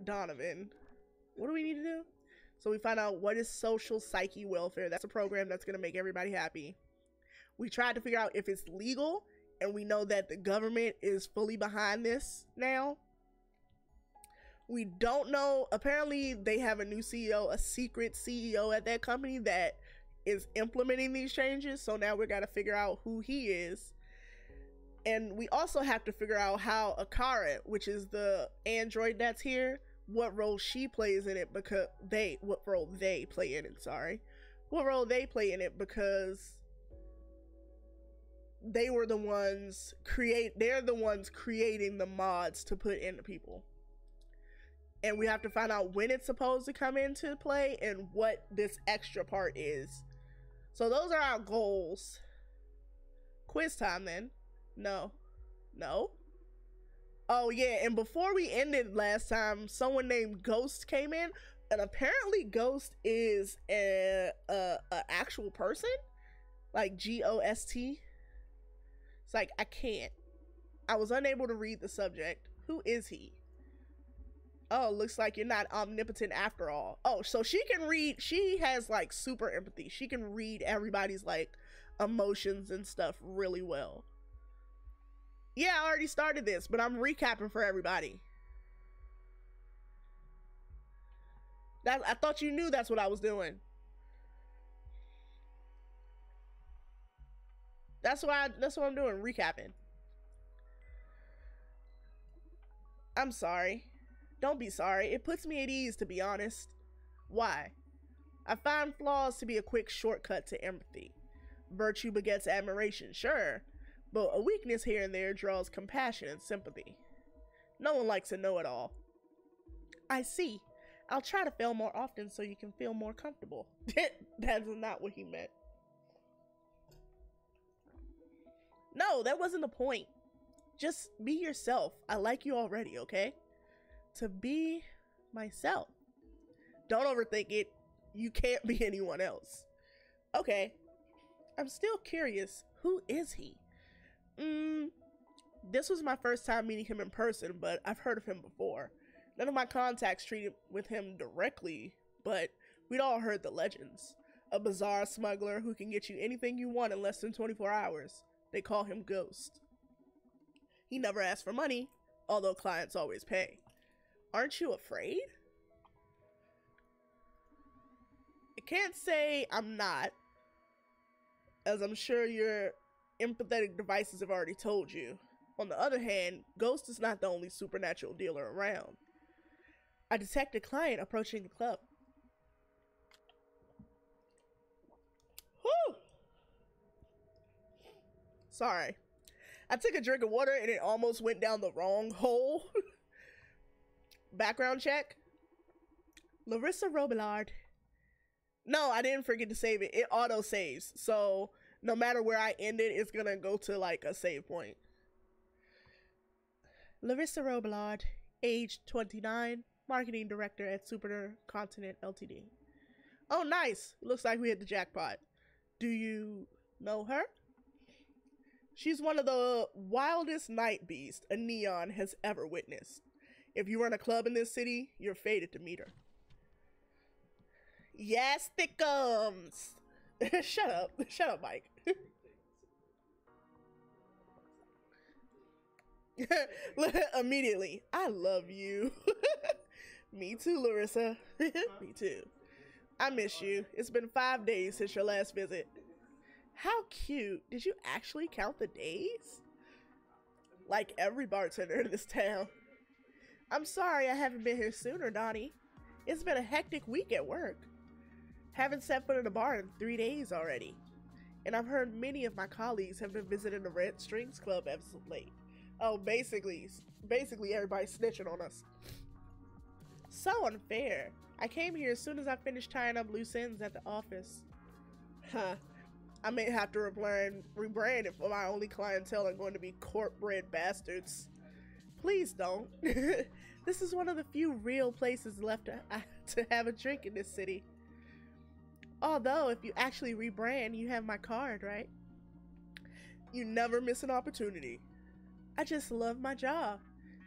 Donovan. What do we need to do? So we find out what is social psyche welfare. That's a program that's going to make everybody happy. We tried to figure out if it's legal, and we know that the government is fully behind this now. We don't know. Apparently, they have a new CEO, a secret CEO at that company that is implementing these changes. So now we got to figure out who he is. And we also have to figure out how Akara, which is the android that's here, what role she plays in it, because what role they play in it, what role they play in it, because they were the ones they're the ones creating the mods to put into people. And we have to find out when it's supposed to come into play and what this extra part is. So those are our goals. Quiz time then. No. Oh yeah, and before we ended last time, someone named Ghost came in, and apparently Ghost is a actual person, like Ghost. It's like, I was unable to read the subject. Who is he? Oh, looks like you're not omnipotent after all. Oh, so she can read, she has like super empathy. She can read everybody's like emotions and stuff really well. Yeah, I already started this, but I'm recapping for everybody. I thought you knew that's what I was doing. That's what I'm doing, recapping. I'm sorry. Don't be sorry. It puts me at ease, to be honest. Why? I find flaws to be a quick shortcut to empathy. Virtue begets admiration, sure, but a weakness here and there draws compassion and sympathy. No one likes a know-it-all. I see. I'll try to fail more often so you can feel more comfortable. That's not what he meant. No, that wasn't the point. Just be yourself. I like you already, okay? To be myself. Don't overthink it. You can't be anyone else. Okay. I'm still curious. Who is he? This was my first time meeting him in person, but I've heard of him before. None of my contacts treated with him directly, but we'd all heard the legends. A bizarre smuggler who can get you anything you want in less than 24 hours. They call him Ghost. He never asks for money, although clients always pay. Aren't you afraid? I can't say I'm not, as I'm sure your empathetic devices have already told you. On the other hand, Ghost is not the only supernatural dealer around. I detect a client approaching the club. Whew! Sorry. I took a drink of water and it almost went down the wrong hole. Background check. Larissa Robillard. No, I didn't forget to save it. It auto saves. So no matter where I end it, it's gonna go to like a save point. Larissa Robillard, age 29, marketing director at Supercontinent Ltd. Oh, nice. Looks like we hit the jackpot. Do you know her? She's one of the wildest night beasts a neon has ever witnessed. If you run a club in this city, you're fated to meet her. Yes, thickums. Shut up, Mike. Immediately, I love you. Me too, Larissa. Me too. I miss you. It's been 5 days since your last visit. How cute. Did you actually count the days? Like every bartender in this town. I'm sorry I haven't been here sooner, Donnie. It's been a hectic week at work. Haven't set foot in a bar in 3 days already. And I've heard many of my colleagues have been visiting the Red Strings Club as of late. Oh, basically everybody's snitching on us. So unfair. I came here as soon as I finished tying up loose ends at the office. Huh. I may have to rebrand if my only clientele are going to be corporate bastards. Please don't. This is one of the few real places left to have a drink in this city. Although, if you actually rebrand, you have my card, right? You never miss an opportunity. I just love my job.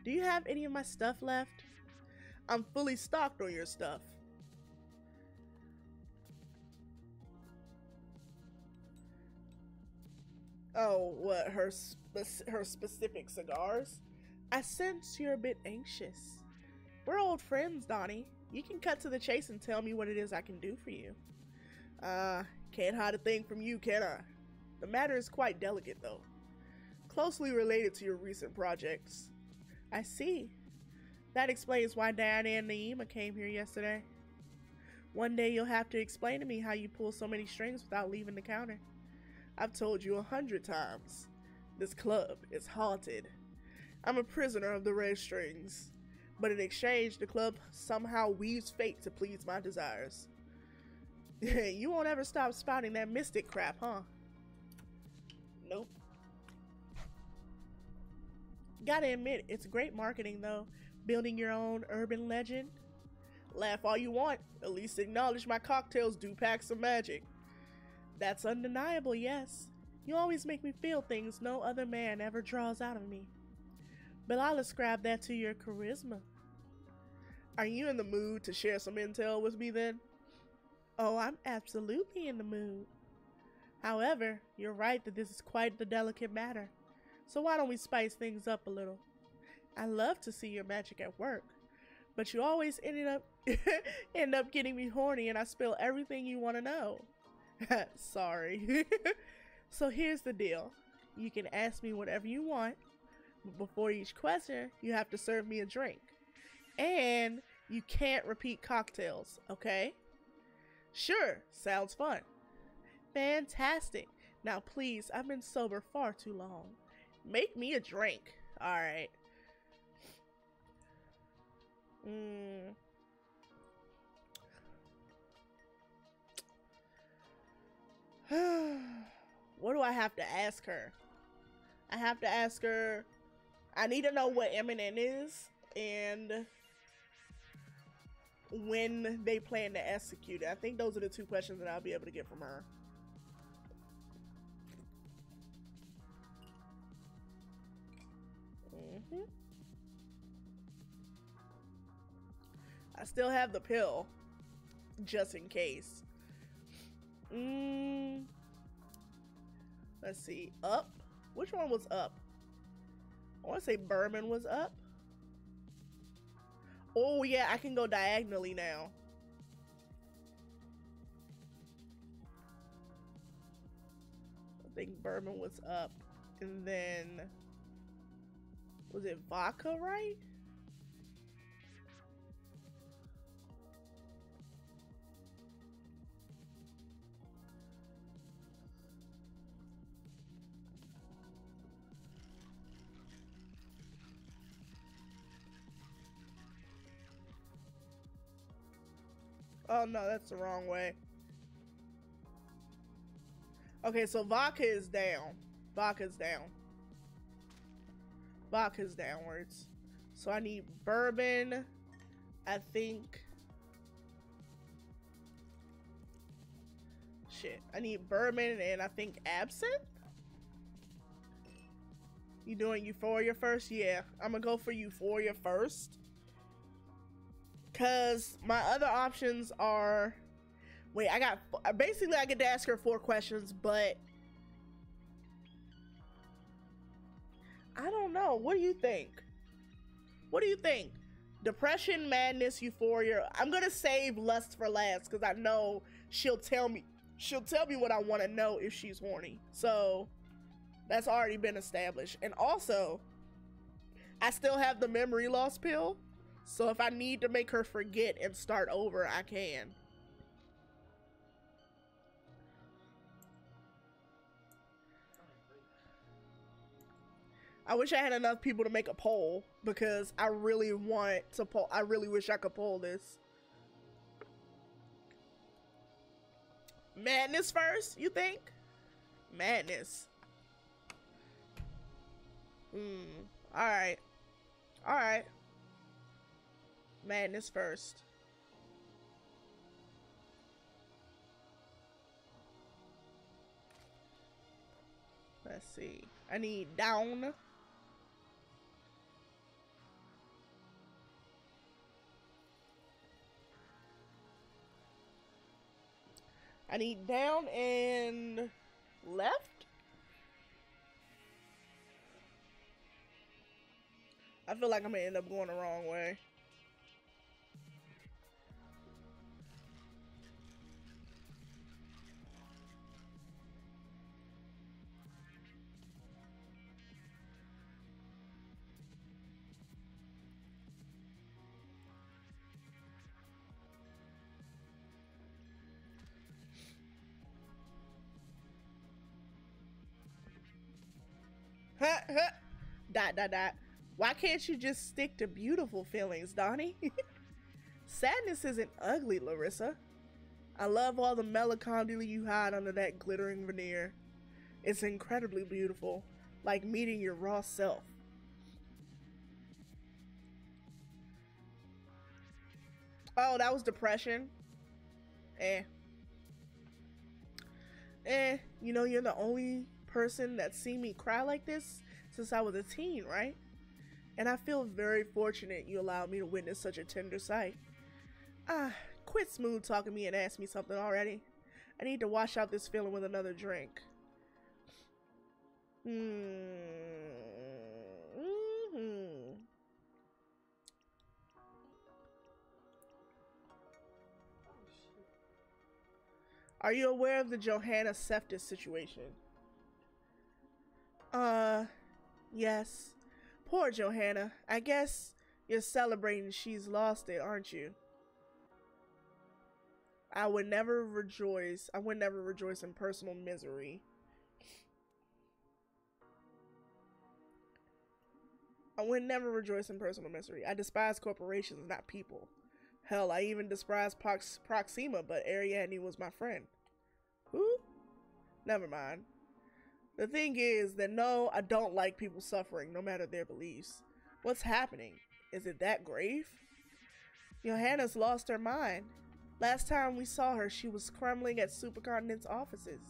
Do you have any of my stuff left? I'm fully stocked on your stuff. Oh, what, her specific cigars? I sense you're a bit anxious. We're old friends, Donnie. You can cut to the chase and tell me what it is I can do for you. Can't hide a thing from you, can I? The matter is quite delicate, though. Closely related to your recent projects. I see. That explains why Diana and Naima came here yesterday. One day you'll have to explain to me how you pull so many strings without leaving the counter. I've told you 100 times. This club is haunted. I'm a prisoner of the red strings. But in exchange, the club somehow weaves fate to please my desires. You won't ever stop spouting that mystic crap, huh? Nope. Gotta admit, it's great marketing though, building your own urban legend. Laugh all you want, at least acknowledge my cocktails do pack some magic. That's undeniable, yes. You always make me feel things no other man ever draws out of me. But I'll ascribe that to your charisma. Are you in the mood to share some intel with me then? Oh, I'm absolutely in the mood. However, you're right that this is quite the delicate matter. So why don't we spice things up a little? I love to see your magic at work, but you always end up getting me horny and I spill everything you want to know. Sorry. So here's the deal. You can ask me whatever you want, but before each question, you have to serve me a drink. And you can't repeat cocktails, okay? Sure, sounds fun. Fantastic. Now please, I've been sober far too long. Make me a drink. Alright. What do I have to ask her? I have to ask her. I need to know what imminent is and when they plan to execute it. I think those are the two questions that I'll be able to get from her. I still have the pill, just in case. Let's see. Up? Which one was up? I want to say Berman was up. Oh yeah, I can go diagonally now. I think Berman was up. And then, was it vodka, right? Oh no, that's the wrong way. Okay, so vodka is down. Vodka's down. Vodka's downwards. So I need bourbon. I think. Shit. I need bourbon and I think absinthe? You doing Euphoria first? Yeah. I'm gonna go for Euphoria first. Cause my other options are, wait, I got, basically I get to ask her 4 questions, but I don't know. What do you think? What do you think? Depression, madness, euphoria. I'm gonna save lust for last because I know she'll tell me what I want to know if she's horny. So that's already been established. And also, I still have the memory loss pill. So if I need to make her forget and start over, I can. I wish I had enough people to make a poll because I really want to poll. I really wish I could poll this. Madness first, you think? Madness. Alright. Alright. Madness first. Let's see. I need down. I need down and left. I feel like I'm gonna end up going the wrong way. Huh, huh. Dot, dot, dot. Why can't you just stick to beautiful feelings, Donnie? Sadness isn't ugly, Larissa. I love all the melancholy you hide under that glittering veneer. It's incredibly beautiful, like meeting your raw self. Oh, that was depression? Eh. You know, you're the only person that's seen me cry like this since I was a teen, right? And I feel very fortunate you allowed me to witness such a tender sight. Quit smooth talking me and ask me something already. I need to wash out this feeling with another drink. Are you aware of the Johanna Seftis situation? Yes. Poor Johanna. I guess you're celebrating she's lost it, aren't you? I would never rejoice in personal misery. I would never rejoice in personal misery. I despise corporations, not people. Hell, I even despise Proxima, but Ariadne was my friend. Who? Never mind. The thing is that no, I don't like people suffering, no matter their beliefs. What's happening? Is it that grave? Johanna's lost her mind. Last time we saw her, she was crumbling at Supercontinent's offices,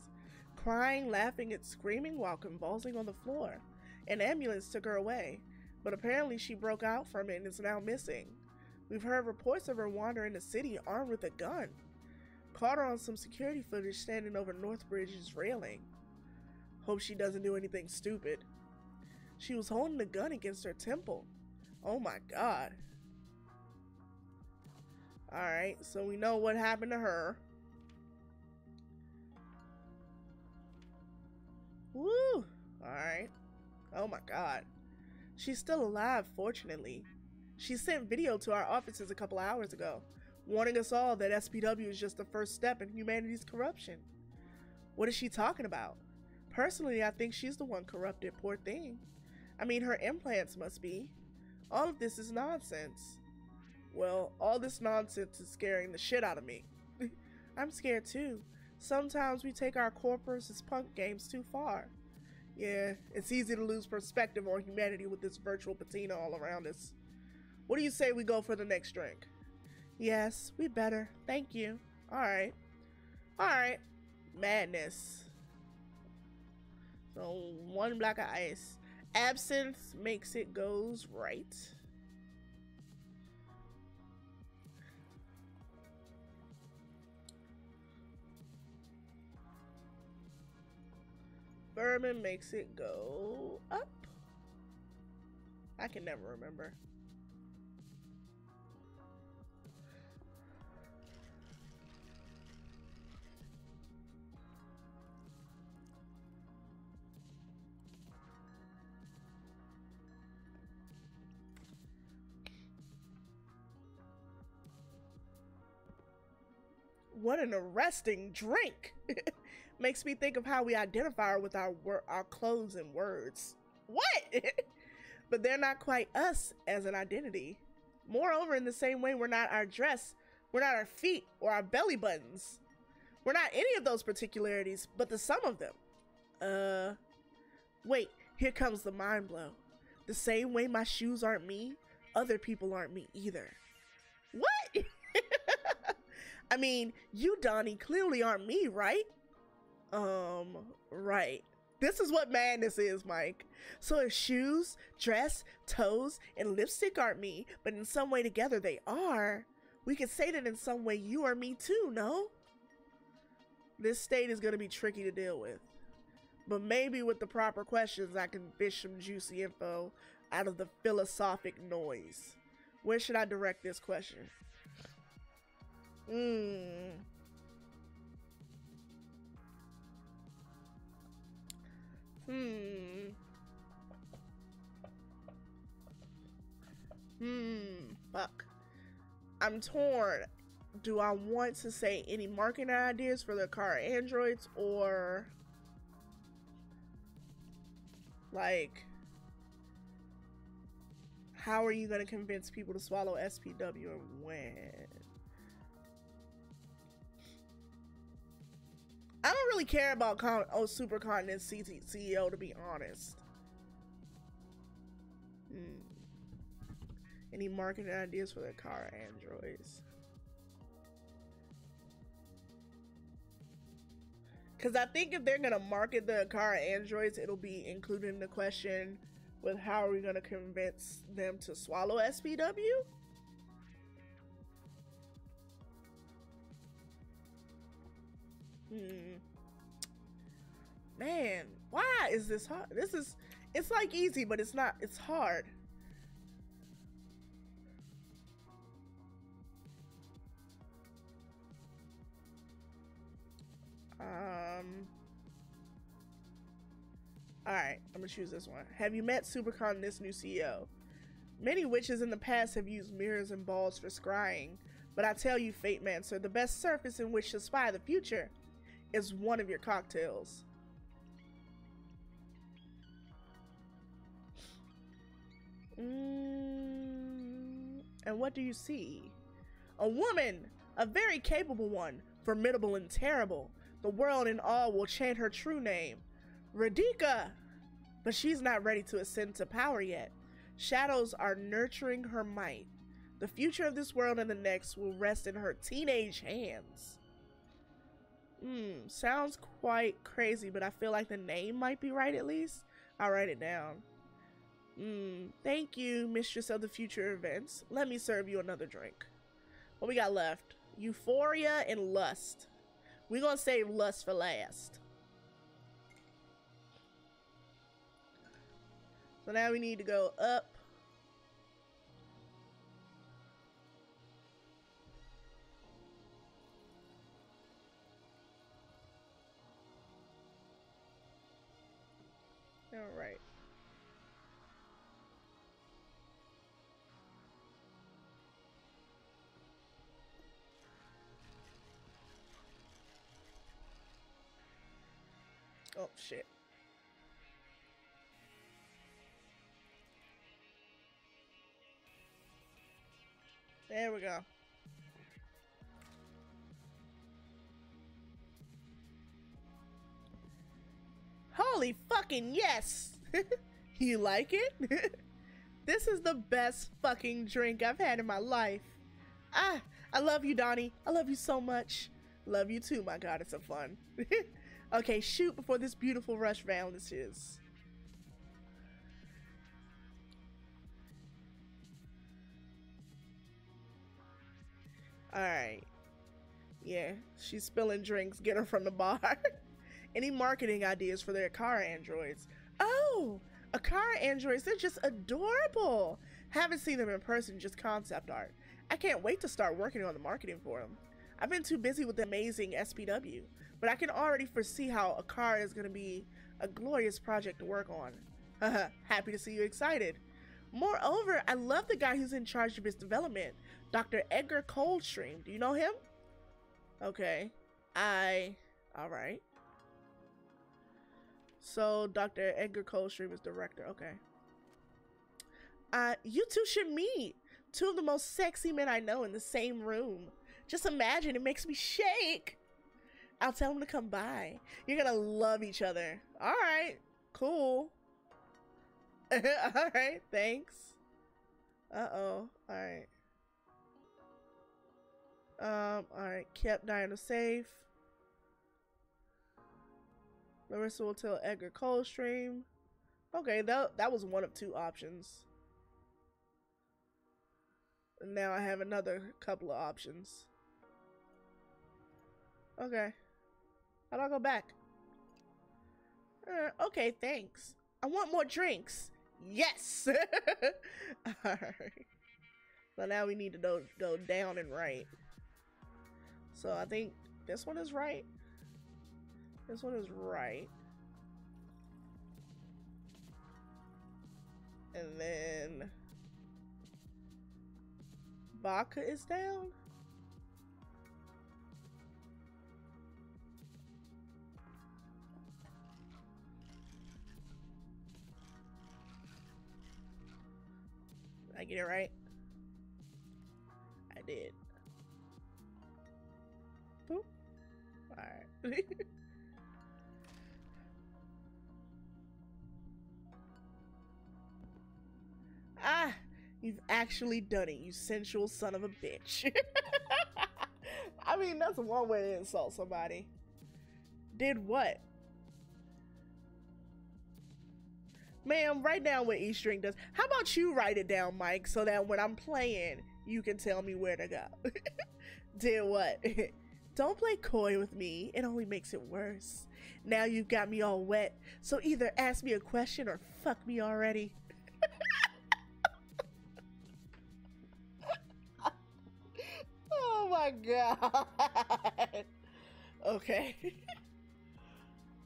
crying, laughing, and screaming while convulsing on the floor. An ambulance took her away, but apparently she broke out from it and is now missing. We've heard reports of her wandering the city armed with a gun. Caught her on some security footage standing over Northbridge's railing. Hope she doesn't do anything stupid. She was holding the gun against her temple. Oh my god. Alright, so we know what happened to her. Woo! Alright. Oh my god. She's still alive, fortunately. She sent video to our offices a couple hours ago, warning us all that SPW is just the first step in humanity's corruption. What is she talking about? Personally, I think she's the one corrupted, poor thing. I mean, her implants must be. All of this is nonsense. Well, all this nonsense is scaring the shit out of me. I'm scared too. Sometimes we take our corpus as punk games too far. Yeah, it's easy to lose perspective on humanity with this virtual patina all around us. What do you say we go for the next drink? Yes, we better. Thank you. Alright. Alright. Madness. So, 1 block of ice. Absinthe makes it goes right. Bourbon makes it go up. I can never remember. What an arresting drink. Makes me think of how we identify with our clothes and words. What? But they're not quite us as an identity. Moreover, in the same way we're not our dress, we're not our feet or our belly buttons. We're not any of those particularities, but the sum of them. Wait, here comes the mind blow. The same way my shoes aren't me, other people aren't me either. What? I mean, you, Donnie, clearly aren't me, right? Right. This is what madness is, Mike. So if shoes, dress, toes, and lipstick aren't me, but in some way together they are, we could say that in some way you are me too, no? This state is going to be tricky to deal with. But maybe with the proper questions, I can fish some juicy info out of the philosophic noise. Where should I direct this question? Fuck. I'm torn. Do I want to say any marketing ideas for the car androids, or like, how are you going to convince people to swallow SPW and when? I don't really care about Supercontinent CEO, to be honest. Any marketing ideas for the car androids? Because I think if they're going to market the car androids, it'll be included in the question with how are we going to convince them to swallow SPW? Man, why is this hard? It's like easy, but it's not, it's hard. Alright, I'm gonna choose this one. Have you met Supercontinent's new CEO? Many witches in the past have used mirrors and balls for scrying, but I tell you, Fate Mancer, the best surface in which to spy the future is one of your cocktails. And what do you see? A woman, a very capable one, formidable and terrible. The world in all will chant her true name, Radhika. But she's not ready to ascend to power yet. Shadows are nurturing her might. The future of this world and the next will rest in her teenage hands. Sounds quite crazy, but I feel like the name might be right at least. I'll write it down. Thank you, mistress of the future events. Let me serve you another drink. What we got left? Euphoria and lust. We're gonna save lust for last. So now we need to go up. All right. Oh, shit. There we go. Holy fucking yes! You like it? This is the best fucking drink I've had in my life. Ah, I love you, Donnie. I love you so much. Love you too, my god, it's so fun. Okay, shoot before this beautiful rush vanishes. Alright. Yeah, she's spilling drinks. Get her from the bar. Any marketing ideas for their car androids? Oh, a car androids. They're just adorable. Haven't seen them in person, just concept art. I can't wait to start working on the marketing for them. I've been too busy with the amazing SPW, but I can already foresee how a car is going to be a glorious project to work on. Happy to see you excited. Moreover, I love the guy who's in charge of his development, Dr. Edgar Coldstream. Do you know him? Okay. Alright. So, Dr. Edgar Coldstream is director. Okay. You two should meet. Two of the most sexy men I know in the same room. Just imagine, it makes me shake. I'll tell him to come by. You're gonna love each other. Alright. Cool. Alright, thanks. Uh-oh. Alright. Alright. Kept Diana safe. Larissa will tell Edgar Coldstream. Okay, that was one of two options. And now I have another couple of options. Okay. How do I go back? Okay, thanks. I want more drinks. Yes! Alright. So now we need to go down and right. So I think this one is right. This one is right. And then vodka is down. Did I get it right? I did. Boop. Alright. Ah, you've actually done it, you sensual son of a bitch. I mean, that's one way to insult somebody. Did what? Ma'am, write down what each drink does. How about you write it down, Mike, so that when I'm playing, you can tell me where to go. Did what? Don't play coy with me. It only makes it worse. Now you've got me all wet, so either ask me a question or fuck me already. Oh my god. Okay.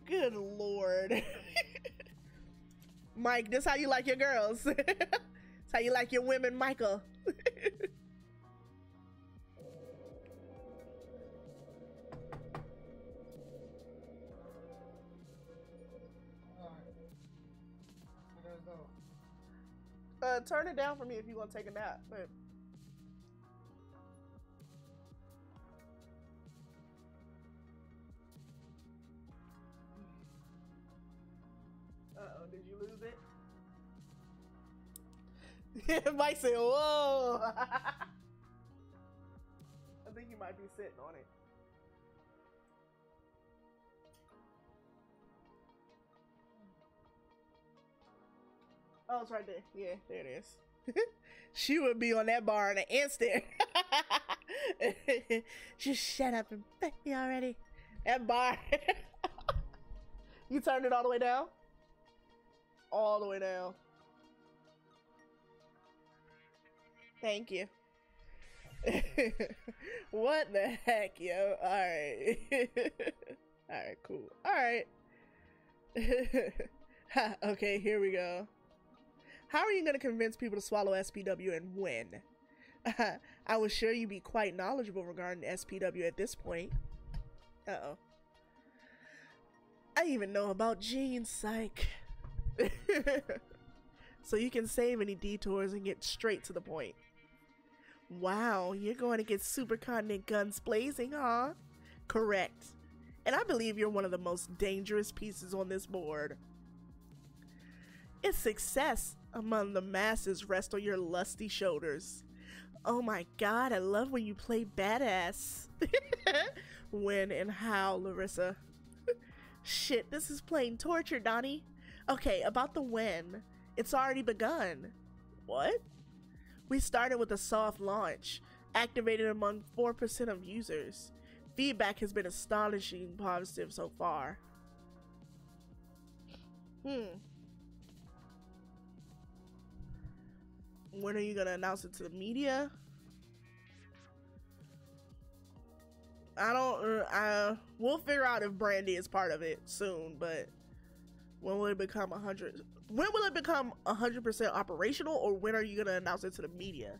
Good lord. Mike, this how you like your girls. This how you like your women, Michael. Turn it down for me if you want to take a nap. But uh-oh, did you lose it? Mike said, whoa. I think you might be sitting on it. Oh, it's right there. Yeah, there it is. She would be on that bar in an instant. Just shut up and fuck me already. That bar. You turned it all the way down? All the way down. Thank you. What the heck, yo? Alright. Alright, cool. Alright. Okay, here we go. How are you going to convince people to swallow SPW and when? I was sure you'd be quite knowledgeable regarding SPW at this point. Uh-oh. I even know about jeans, psych. So you can save any detours and get straight to the point. Wow, you're going to get supercontinent guns blazing, huh? Correct. And I believe you're one of the most dangerous pieces on this board. Its success among the masses rests on your lusty shoulders. Oh my god, I love when you play badass. When and how, Larissa? Shit, this is plain torture, Donnie. Okay, about the when. It's already begun. What? We started with a soft launch, activated among 4% of users. Feedback has been astonishingly positive so far. When are you gonna announce it to the media? We'll figure out if Brandy is part of it soon, but when will it become 100? When will it become 100% operational, or when are you gonna announce it to the media?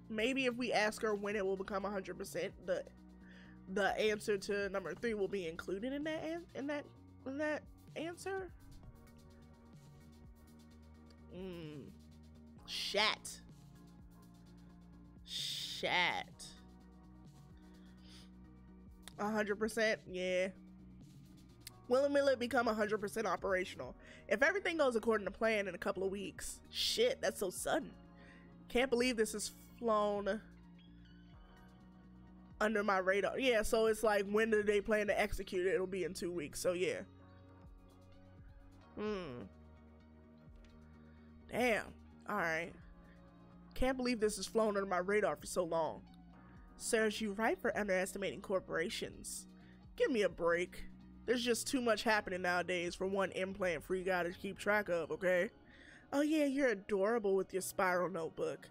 Maybe if we ask her when it will become 100%, the answer to number 3 will be included in that answer. Shat. 100%, yeah. When will it become 100% operational? If everything goes according to plan in a couple of weeks. Shit, that's so sudden. Can't believe this has flown under my radar. Yeah, so it's like, when do they plan to execute it? It'll be in 2 weeks, so yeah. Damn. Alright. Can't believe this has flown under my radar for so long. Serves you right for underestimating corporations. Give me a break. There's just too much happening nowadays for one implant-free guy to keep track of, okay? Oh yeah, you're adorable with your spiral notebook.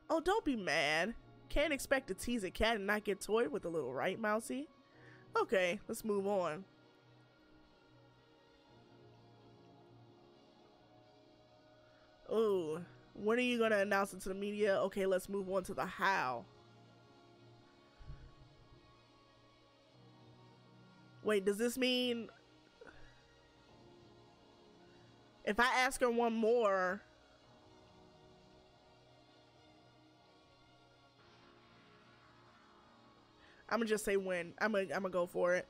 Oh, don't be mad. Can't expect to tease a cat and not get toyed with a little, right, Mousy? Okay, let's move on. Oh, when are you gonna announce it to the media? Okay, let's move on to the how. Wait, does this mean if I ask her one more? I'm gonna just say when. I'm gonna go for it.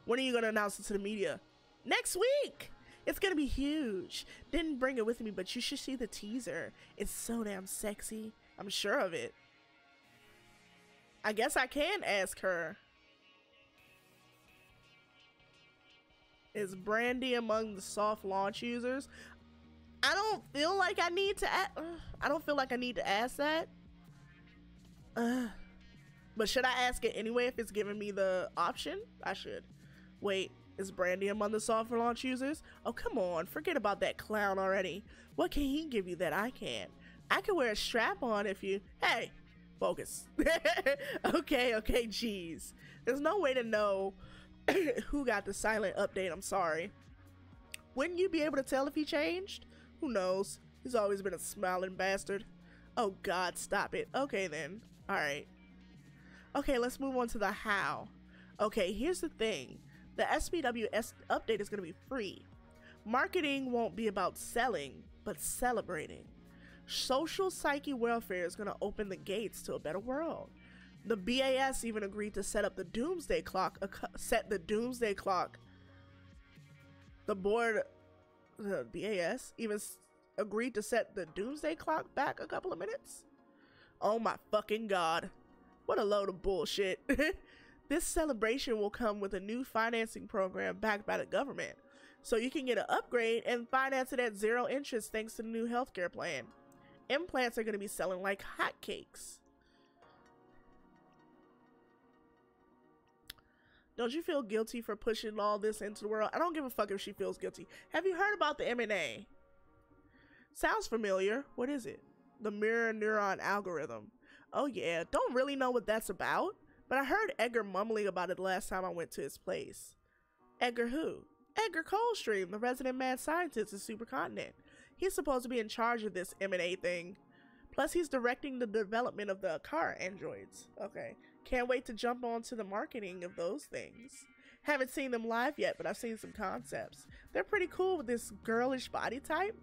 When are you gonna announce it to the media? Next week! It's gonna be huge. Didn't bring it with me, but you should see the teaser. It's so damn sexy. I'm sure of it. I guess I can ask her. Is Brandy among the soft launch users? I don't feel like I need to ask that. But should I ask it anyway if it's giving me the option? I should. Wait, is Brandy among the soft launch users? Oh, come on, forget about that clown already. What can he give you that I can't? I can wear a strap on if you... Hey, focus. Okay, geez. There's no way to know who got the silent update, I'm sorry. Wouldn't you be able to tell if he changed? Who knows? He's always been a smiling bastard. Oh God, stop it. Okay then. Alright. Okay, let's move on to the how. Okay, here's the thing. The SPWS update is going to be free. Marketing won't be about selling, but celebrating. Social psyche welfare is going to open the gates to a better world. The BAS even agreed to set up the doomsday clock, The board, the BAS even agreed to set the doomsday clock back a couple of minutes. Oh my fucking God. What a load of bullshit. This celebration will come with a new financing program backed by the government. So you can get an upgrade and finance it at zero interest thanks to the new healthcare plan. Implants are going to be selling like hotcakes. Don't you feel guilty for pushing all this into the world? I don't give a fuck if she feels guilty. Have you heard about the M&A? Sounds familiar. What is it? The mirror neuron algorithm. Oh yeah, don't really know what that's about, but I heard Edgar mumbling about it the last time I went to his place. Edgar who? Edgar Coldstream, the resident mad scientist in Supercontinent. He's supposed to be in charge of this M&A thing. Plus he's directing the development of the car androids. Okay. Can't wait to jump onto the marketing of those things. Haven't seen them live yet, but I've seen some concepts. They're pretty cool with this girlish body type.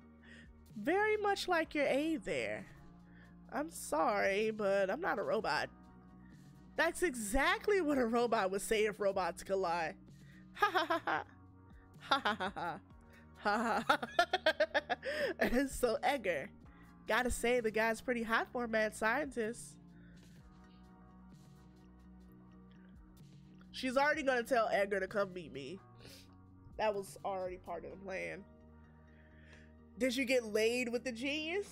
Very much like your aide there. I'm sorry, but I'm not a robot. That's exactly what a robot would say if robots could lie. Ha ha ha ha. Ha ha ha ha. Ha ha ha. So Edgar, gotta say the guy's pretty hot for a mad scientist. She's already gonna tell Edgar to come meet me. That was already part of the plan. Did you get laid with the genius?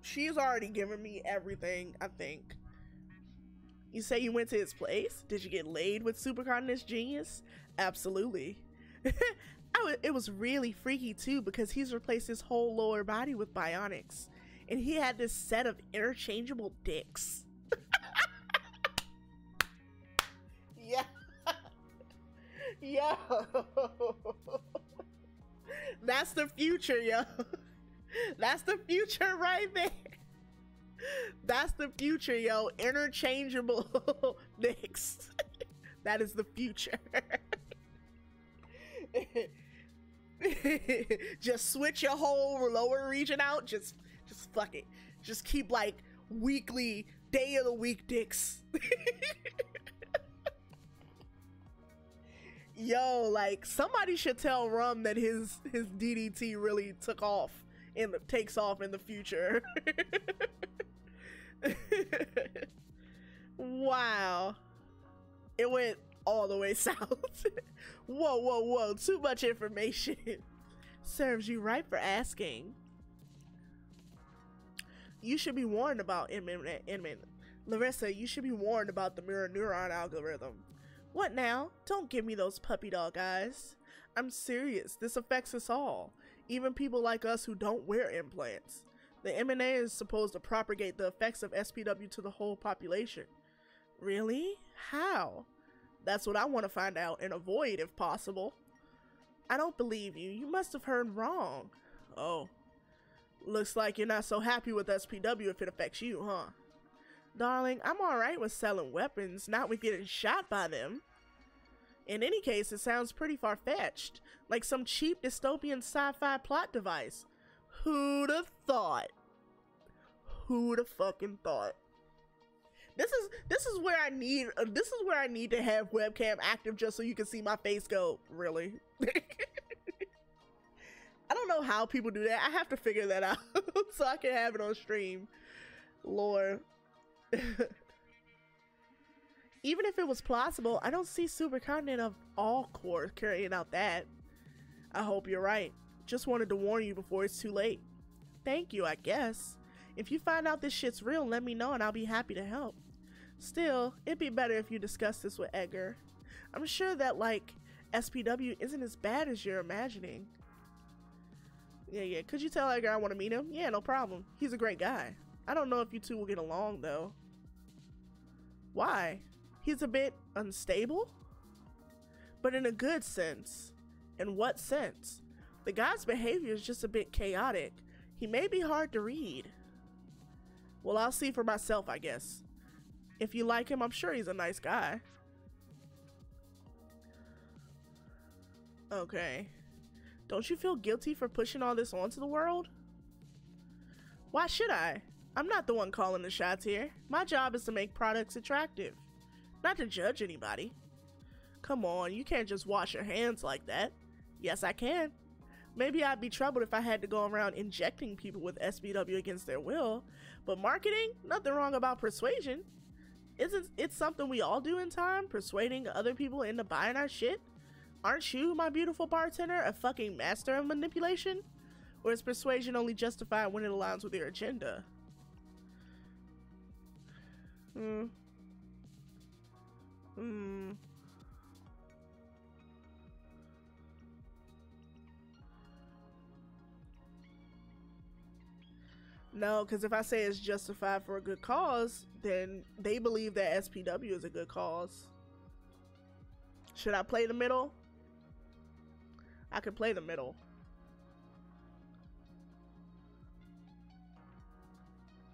She's already given me everything, I think. You say you went to his place? Did you get laid with Supercontinent's genius? Absolutely. It was really freaky too because he's replaced his whole lower body with bionics. And he had this set of interchangeable dicks. Yeah. Yo. That's the future, yo. That's the future right there. That's the future, yo. Interchangeable dicks. That is the future. Just switch your whole lower region out. Just fuck it. Just keep like weekly, day of the week dicks. Yo, like somebody should tell Rum that his DDT really takes off in the future. Wow. It went all the way south. Whoa, whoa, whoa, too much information. Serves you right for asking. You should be warned about Larissa, you should be warned about the mirror neuron algorithm. What now? Don't give me those puppy dog eyes. I'm serious, this affects us all. Even people like us who don't wear implants. The MNA is supposed to propagate the effects of SPW to the whole population. Really? How? That's what I want to find out and avoid if possible. I don't believe you. You must have heard wrong. Oh. Looks like you're not so happy with SPW if it affects you, huh? Darling, I'm alright with selling weapons, not with getting shot by them. In any case, it sounds pretty far-fetched, like some cheap dystopian sci-fi plot device. Who'd have thought? Who'd have fucking thought? This is where I need to have webcam active just so you can see my face go, really? I don't know how people do that. I have to figure that out so I can have it on stream. Lord. Even if it was plausible, I don't see supercontinent of all cores carrying out that. I hope you're right. Just wanted to warn you before it's too late. Thank you, I guess. If you find out this shit's real, let me know and I'll be happy to help. Still, it'd be better if you discuss this with Edgar. I'm sure that, like, SPW isn't as bad as you're imagining. Yeah. Could you tell Edgar I want to meet him? Yeah, no problem. He's a great guy. I don't know if you two will get along, though. Why? He's a bit unstable? But in a good sense. In what sense? The guy's behavior is just a bit chaotic. He may be hard to read. Well, I'll see for myself, I guess. If you like him, I'm sure he's a nice guy. Okay. Don't you feel guilty for pushing all this onto the world? Why should I? I'm not the one calling the shots here. My job is to make products attractive, not to judge anybody. Come on, you can't just wash your hands like that. Yes, I can. Maybe I'd be troubled if I had to go around injecting people with SBW against their will, but marketing, nothing wrong about persuasion. Isn't it something we all do in time, persuading other people into buying our shit? Aren't you, my beautiful bartender, a fucking master of manipulation? Or is persuasion only justified when it aligns with your agenda? No, because if I say it's justified for a good cause, then they believe that SPW is a good cause. Should I play the middle? I could play the middle.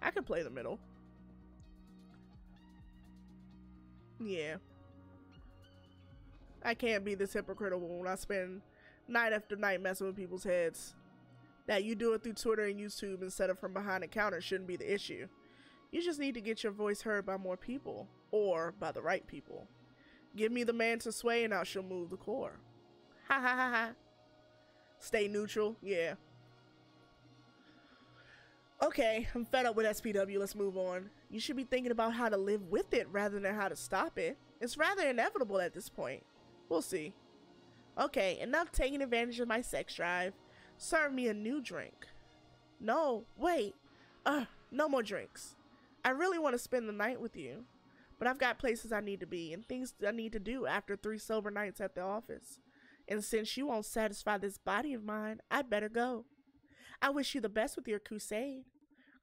I could play the middle. Yeah. I can't be this hypocritical when I spend night after night messing with people's heads. That you do it through Twitter and YouTube instead of from behind a counter shouldn't be the issue. You just need to get your voice heard by more people, or by the right people. Give me the man to sway and I shall move the core. Ha ha ha ha. Stay neutral, yeah. Okay, I'm fed up with SPW, let's move on. You should be thinking about how to live with it rather than how to stop it. It's rather inevitable at this point. We'll see. Okay, enough taking advantage of my sex drive. Serve me a new drink. No, wait. No more drinks. I really want to spend the night with you, but I've got places I need to be and things I need to do after 3 sober nights at the office. And since you won't satisfy this body of mine, I'd better go. I wish you the best with your crusade.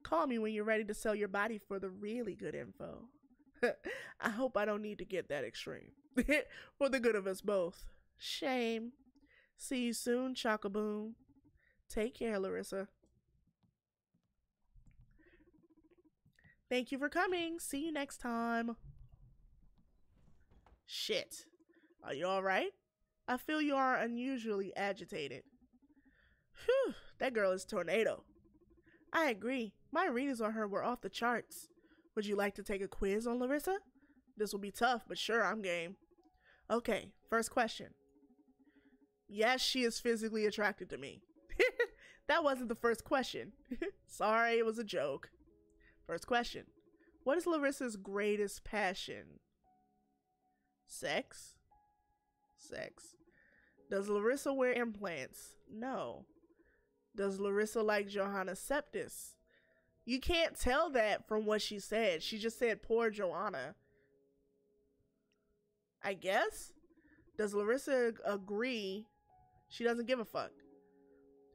Call me when you're ready to sell your body for the really good info. I hope I don't need to get that extreme. For the good of us both. Shame. See you soon, Chocoboom. Take care, Larissa. Thank you for coming. See you next time. Shit. Are you alright? I feel you are unusually agitated. Whew, that girl is tornado. I agree. My readings on her were off the charts. Would you like to take a quiz on Larissa? This will be tough, but sure, I'm game. Okay, first question. Yes, she is physically attracted to me. That wasn't the first question. Sorry, it was a joke. First question. What is Larissa's greatest passion? Sex? Sex. Does Larissa wear implants? No. Does Larissa like Johanna Septis? You can't tell that from what she said. She just said poor Joanna. I guess? Does Larissa agree she doesn't give a fuck?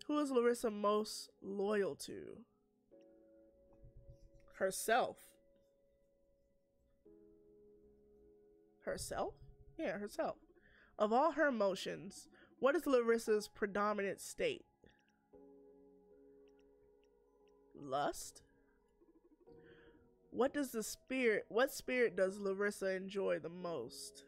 Who is Larissa most loyal to? Herself. Herself? Yeah, herself. Of all her emotions, what is Larissa's predominant state? Lust? What spirit does Larissa enjoy the most?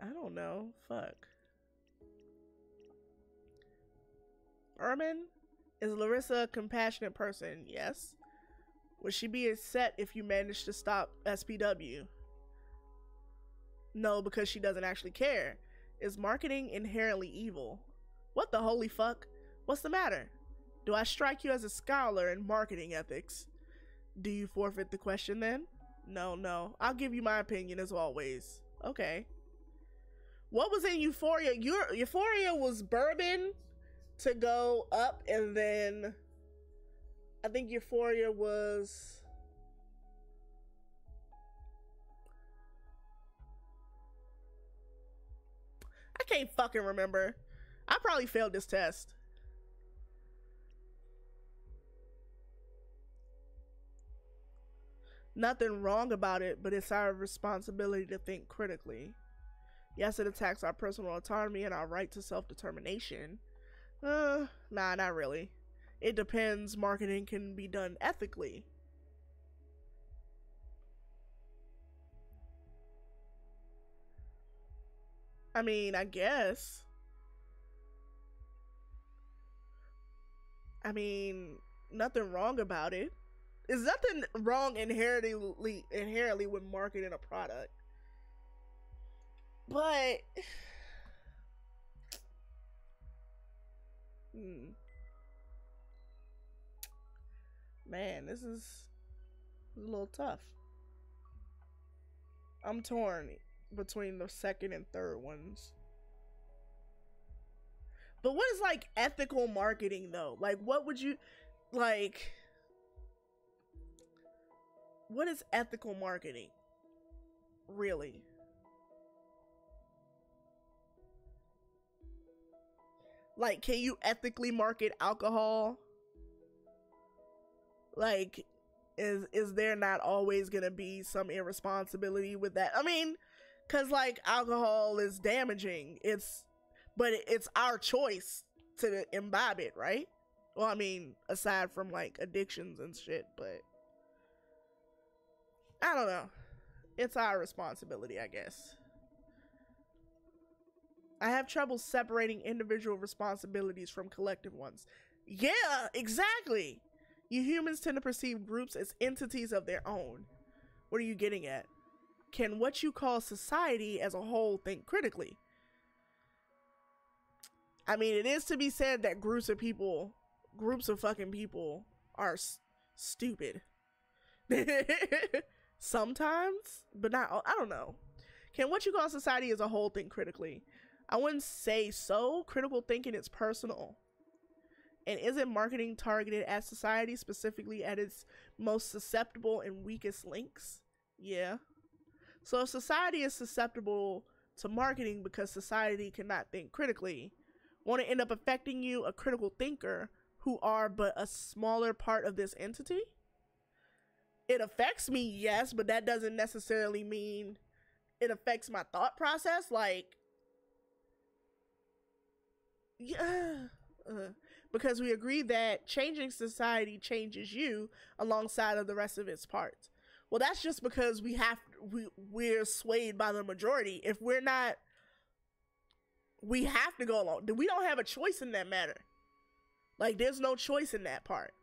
I don't know. Fuck. Ermin? Is Larissa a compassionate person? Yes. Would she be upset if you managed to stop SPW? No, because she doesn't actually care. Is marketing inherently evil? What the holy fuck? What's the matter? Do I strike you as a scholar in marketing ethics? Do you forfeit the question then? No. I'll give you my opinion as always. Okay. What was in Euphoria? Euphoria was bourbon to go up, and then I think Euphoria was I can't fucking remember. I probably failed this test. Nothing wrong about it, but it's our responsibility to think critically. Yes, it attacks our personal autonomy and our right to self-determination. Nah, not really. It depends. Marketing can be done ethically. I mean, I guess. I mean, nothing wrong about it. There's nothing wrong inherently with marketing a product. But man, this is a little tough. I'm torn between the second and third ones. But what is like ethical marketing though? Like what would you like what is ethical marketing? Really? Like, can you ethically market alcohol? Like, is there not always gonna be some irresponsibility with that? I mean, cause like alcohol is damaging. But it's our choice to imbibe it, right? Well, I mean, aside from like addictions and shit, but I don't know. It's our responsibility, I guess. I have trouble separating individual responsibilities from collective ones. Yeah, exactly. You humans tend to perceive groups as entities of their own. What are you getting at? Can what you call society as a whole think critically? I mean, it is to be said that groups of fucking people are stupid. Sometimes, but not, I don't know. Can what you call society as a whole think critically? I wouldn't say so. Critical thinking is personal. And isn't marketing targeted at society, specifically at its most susceptible and weakest links? Yeah. So if society is susceptible to marketing because society cannot think critically, won't it end up affecting you, a critical thinker, who are but a smaller part of this entity? It affects me, yes, but that doesn't necessarily mean it affects my thought process. Like, yeah, because we agree that changing society changes you alongside of the rest of its parts. Well, that's just because we're swayed by the majority. If we're not, we have to go along. We don't have a choice in that matter. Like, there's no choice in that part.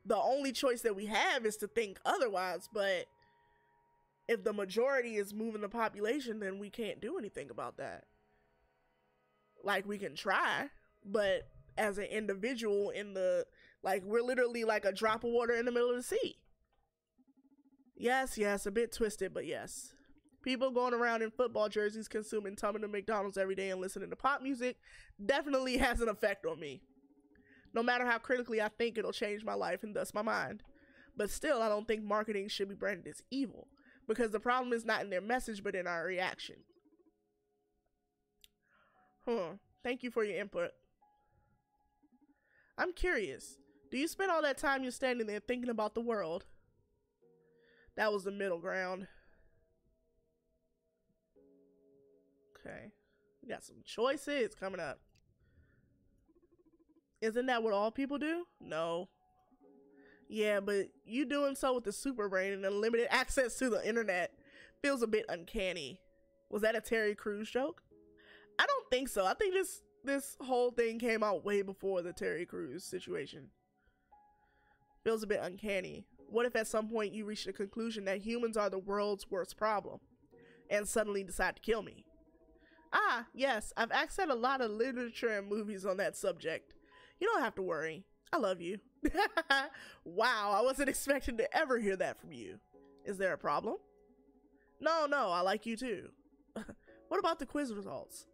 The only choice that we have is to think otherwise, but if the majority is moving the population, then we can't do anything about that. Like, we can try, but as an individual in the, like, we're literally like a drop of water in the middle of the sea. Yes, a bit twisted, but yes. People going around in football jerseys consuming tumbling to McDonald's every day and listening to pop music definitely has an effect on me. No matter how critically I think it'll change my life and thus my mind. But still, I don't think marketing should be branded as evil, because the problem is not in their message, but in our reaction. Thank you for your input. I'm curious. Do you spend all that time you're standing there thinking about the world? That was the middle ground. Okay. We got some choices coming up. Isn't that what all people do? No. Yeah, but you doing so with the super brain and unlimited access to the internet feels a bit uncanny. Was that a Terry Crews joke? I don't think so. I think this whole thing came out way before the Terry Crews situation. Feels a bit uncanny. What if at some point you reach the conclusion that humans are the world's worst problem and suddenly decide to kill me? Ah, yes, I've accessed a lot of literature and movies on that subject. You don't have to worry. I love you. Wow, I wasn't expecting to ever hear that from you. Is there a problem? No, I like you too. What about the quiz results?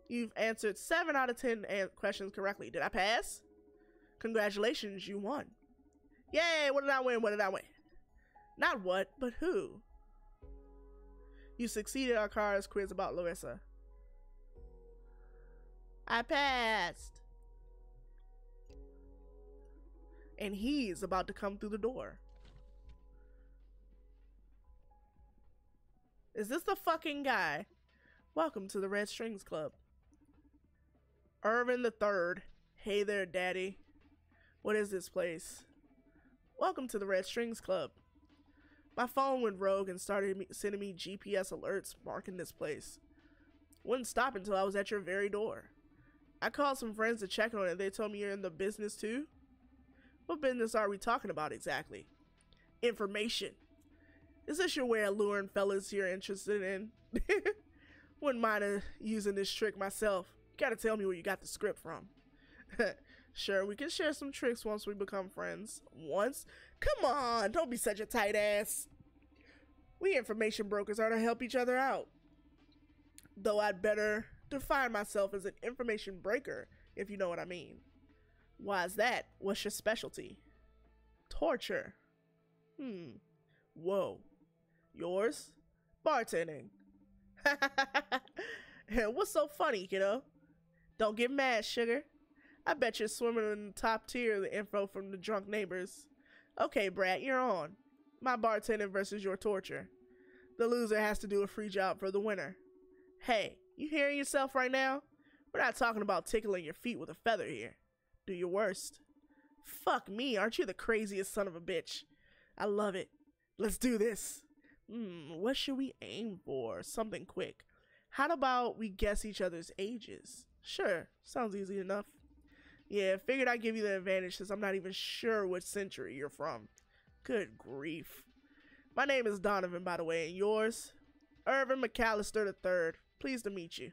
You've answered 7 out of 10 questions correctly. Did I pass? Congratulations, you won. Yay, what did I win? Not what, but who? You succeeded our car's quiz about Larissa. I passed. And he's about to come through the door. Is this the fucking guy? Welcome to the Red Strings Club. Irvin III. Hey there, daddy. What is this place? Welcome to the Red Strings Club. My phone went rogue and started sending me GPS alerts marking this place. Wouldn't stop until I was at your very door. I called some friends to check on it. They told me you're in the business too. What business are we talking about exactly? Information. Is this your way of luring fellas you're interested in? Wouldn't mind using this trick myself. You gotta tell me where you got the script from. Sure, we can share some tricks once we become friends. Once? Come on, don't be such a tight ass. We information brokers are to help each other out. Though I'd better define myself as an information breaker, if you know what I mean. Why's that? What's your specialty? Torture. Whoa. Yours? Bartending. What's so funny, kiddo? Don't get mad, sugar. I bet you're swimming in the top tier of the info from the drunk neighbors. Okay, brat, you're on. My bartending versus your torture. The loser has to do a free job for the winner. Hey, you hearing yourself right now? We're not talking about tickling your feet with a feather here. Do your worst. Fuck me, aren't you the craziest son of a bitch? I love it. Let's do this. What should we aim for? Something quick. How about we guess each other's ages? Sure, sounds easy enough. Yeah, figured I'd give you the advantage since I'm not even sure which century you're from. Good grief. My name is Donovan, by the way, and yours? Irvin McAllister III. Pleased to meet you.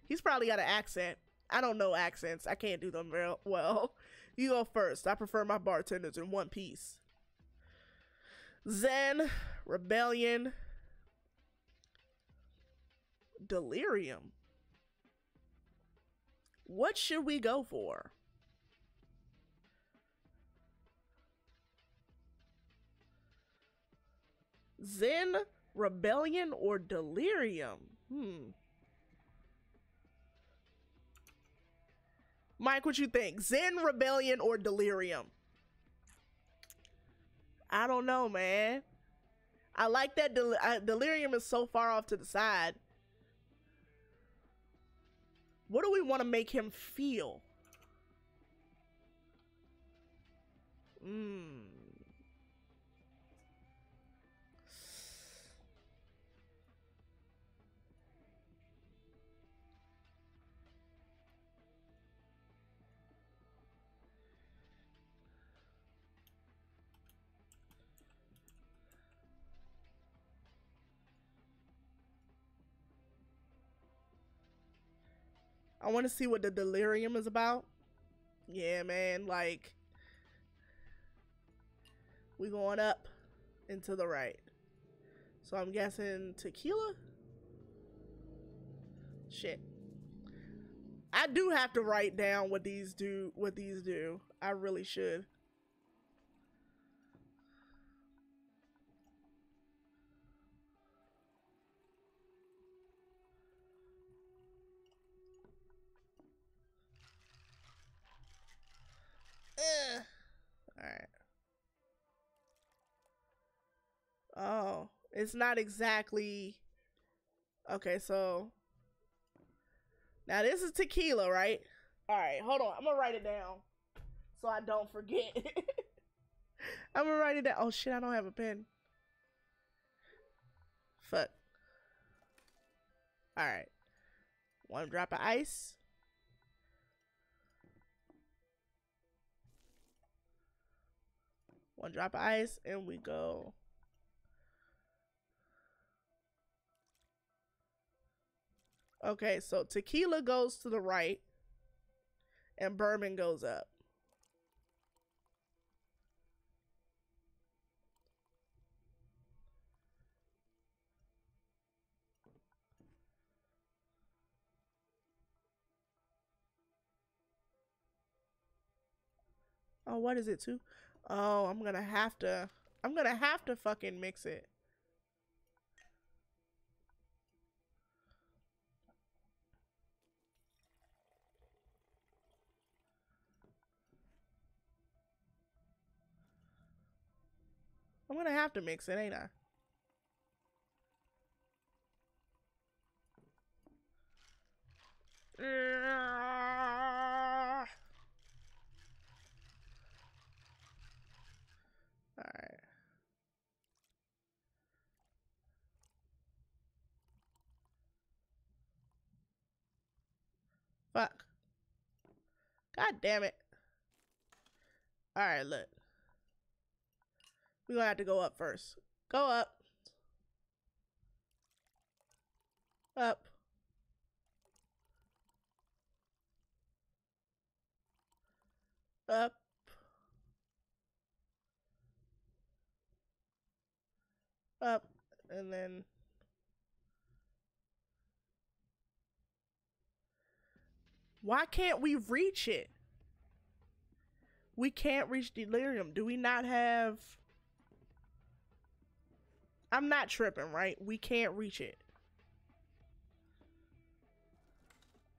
He's probably got an accent. I don't know accents. I can't do them very well. You go first. I prefer my bartenders in one piece. Zen, Rebellion, Delirium. What should we go for? Zen, Rebellion, or Delirium? Mike, what you think? Zen, Rebellion, or Delirium? I don't know, man. I like that Delirium is so far off to the side. What do we want to make him feel? I want to see what the delirium is about. Yeah, man, like we going up and to the right. So I'm guessing tequila? Shit. I do have to write down what these do. I really should. Alright. Oh, it's not exactly. Okay, so now this is tequila, right? Alright, hold on. I'm gonna write it down so I don't forget. I'm gonna write it down. Oh shit, I don't have a pen. Fuck. Alright. 1 drop of ice. One drop of ice, and we go. Okay, so tequila goes to the right, and bourbon goes up. Oh, what is it too? Oh, I'm gonna have to fucking mix it. I'm gonna have to mix it, ain't I? Alright. Fuck. God damn it. Alright, look. We're gonna have to go up first. Go up. Up. Up. Up. And then why can't we reach it? We can't reach delirium. Do we not have... I'm not tripping, right? We can't reach it.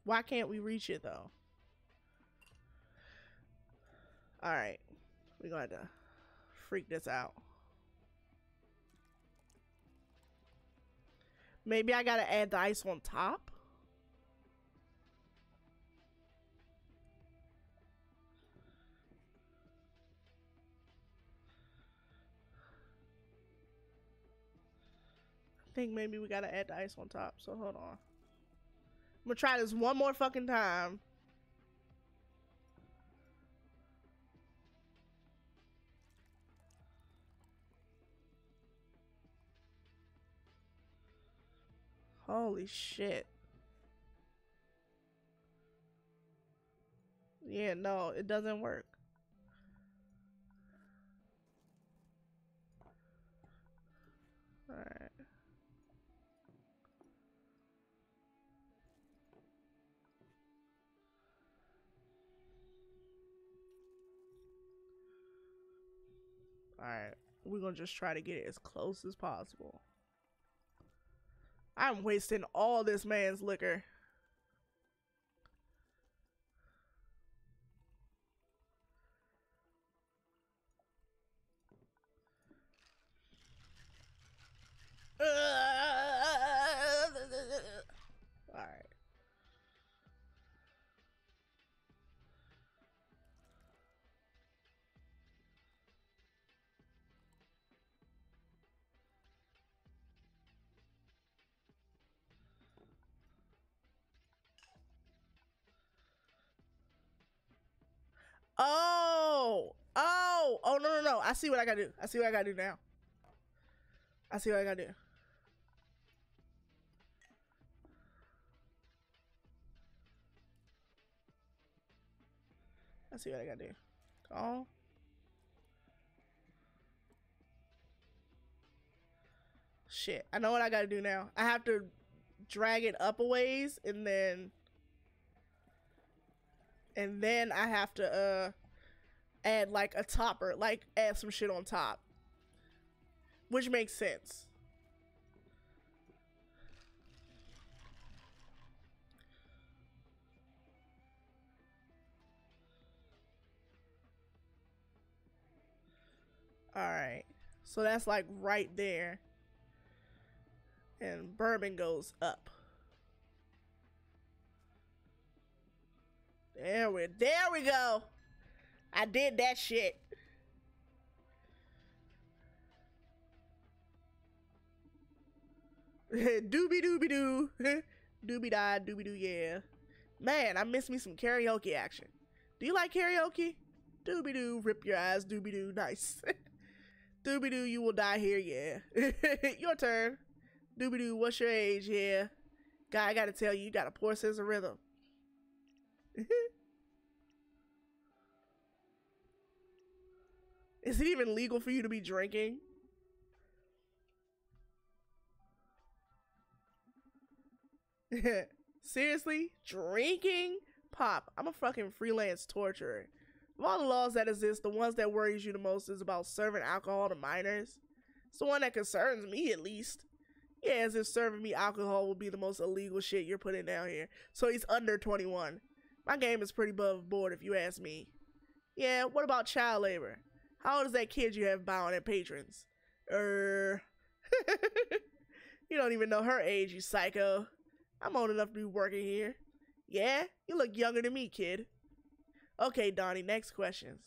Why can't we reach it, though? Alright. We're going to freak this out. Maybe I gotta add the ice on top? I think maybe we gotta add the ice on top, so hold on. I'm gonna try this one more fucking time. Holy shit. Yeah, no, it doesn't work. Alright. Alright. We're gonna just try to get it as close as possible. I'm wasting all this man's liquor. Alright. No. I see what I gotta do. I see what I gotta do now. I see what I gotta do. I see what I gotta do. Oh. Shit. I know what I gotta do now. I have to drag it up a ways and then I have to add like a topper, like add some shit on top. Which makes sense. Alright. So that's like right there. And bourbon goes up. There we go. I did that shit. Doobie doobie doo. Doobie da doobie doo, yeah. Man, I miss me some karaoke action. Do you like karaoke? Doobie doo, rip your eyes, doobie doo, nice. Doobie doo, you will die here, yeah. Your turn. Doobie doo, what's your age, yeah. Guy, I gotta tell you, you got a poor sense of rhythm. Is it even legal for you to be drinking? Seriously? Drinking? Pop, I'm a fucking freelance torturer. Of all the laws that exist, the ones that worries you the most is about serving alcohol to minors. It's the one that concerns me, at least. Yeah, as if serving me alcohol would be the most illegal shit you're putting down here. So he's under 21. My game is pretty above board if you ask me. Yeah, what about child labor? How old is that kid you have bowing at patrons? You don't even know her age, you psycho. I'm old enough to be working here. Yeah? You look younger than me, kid. Okay, Donnie, next questions.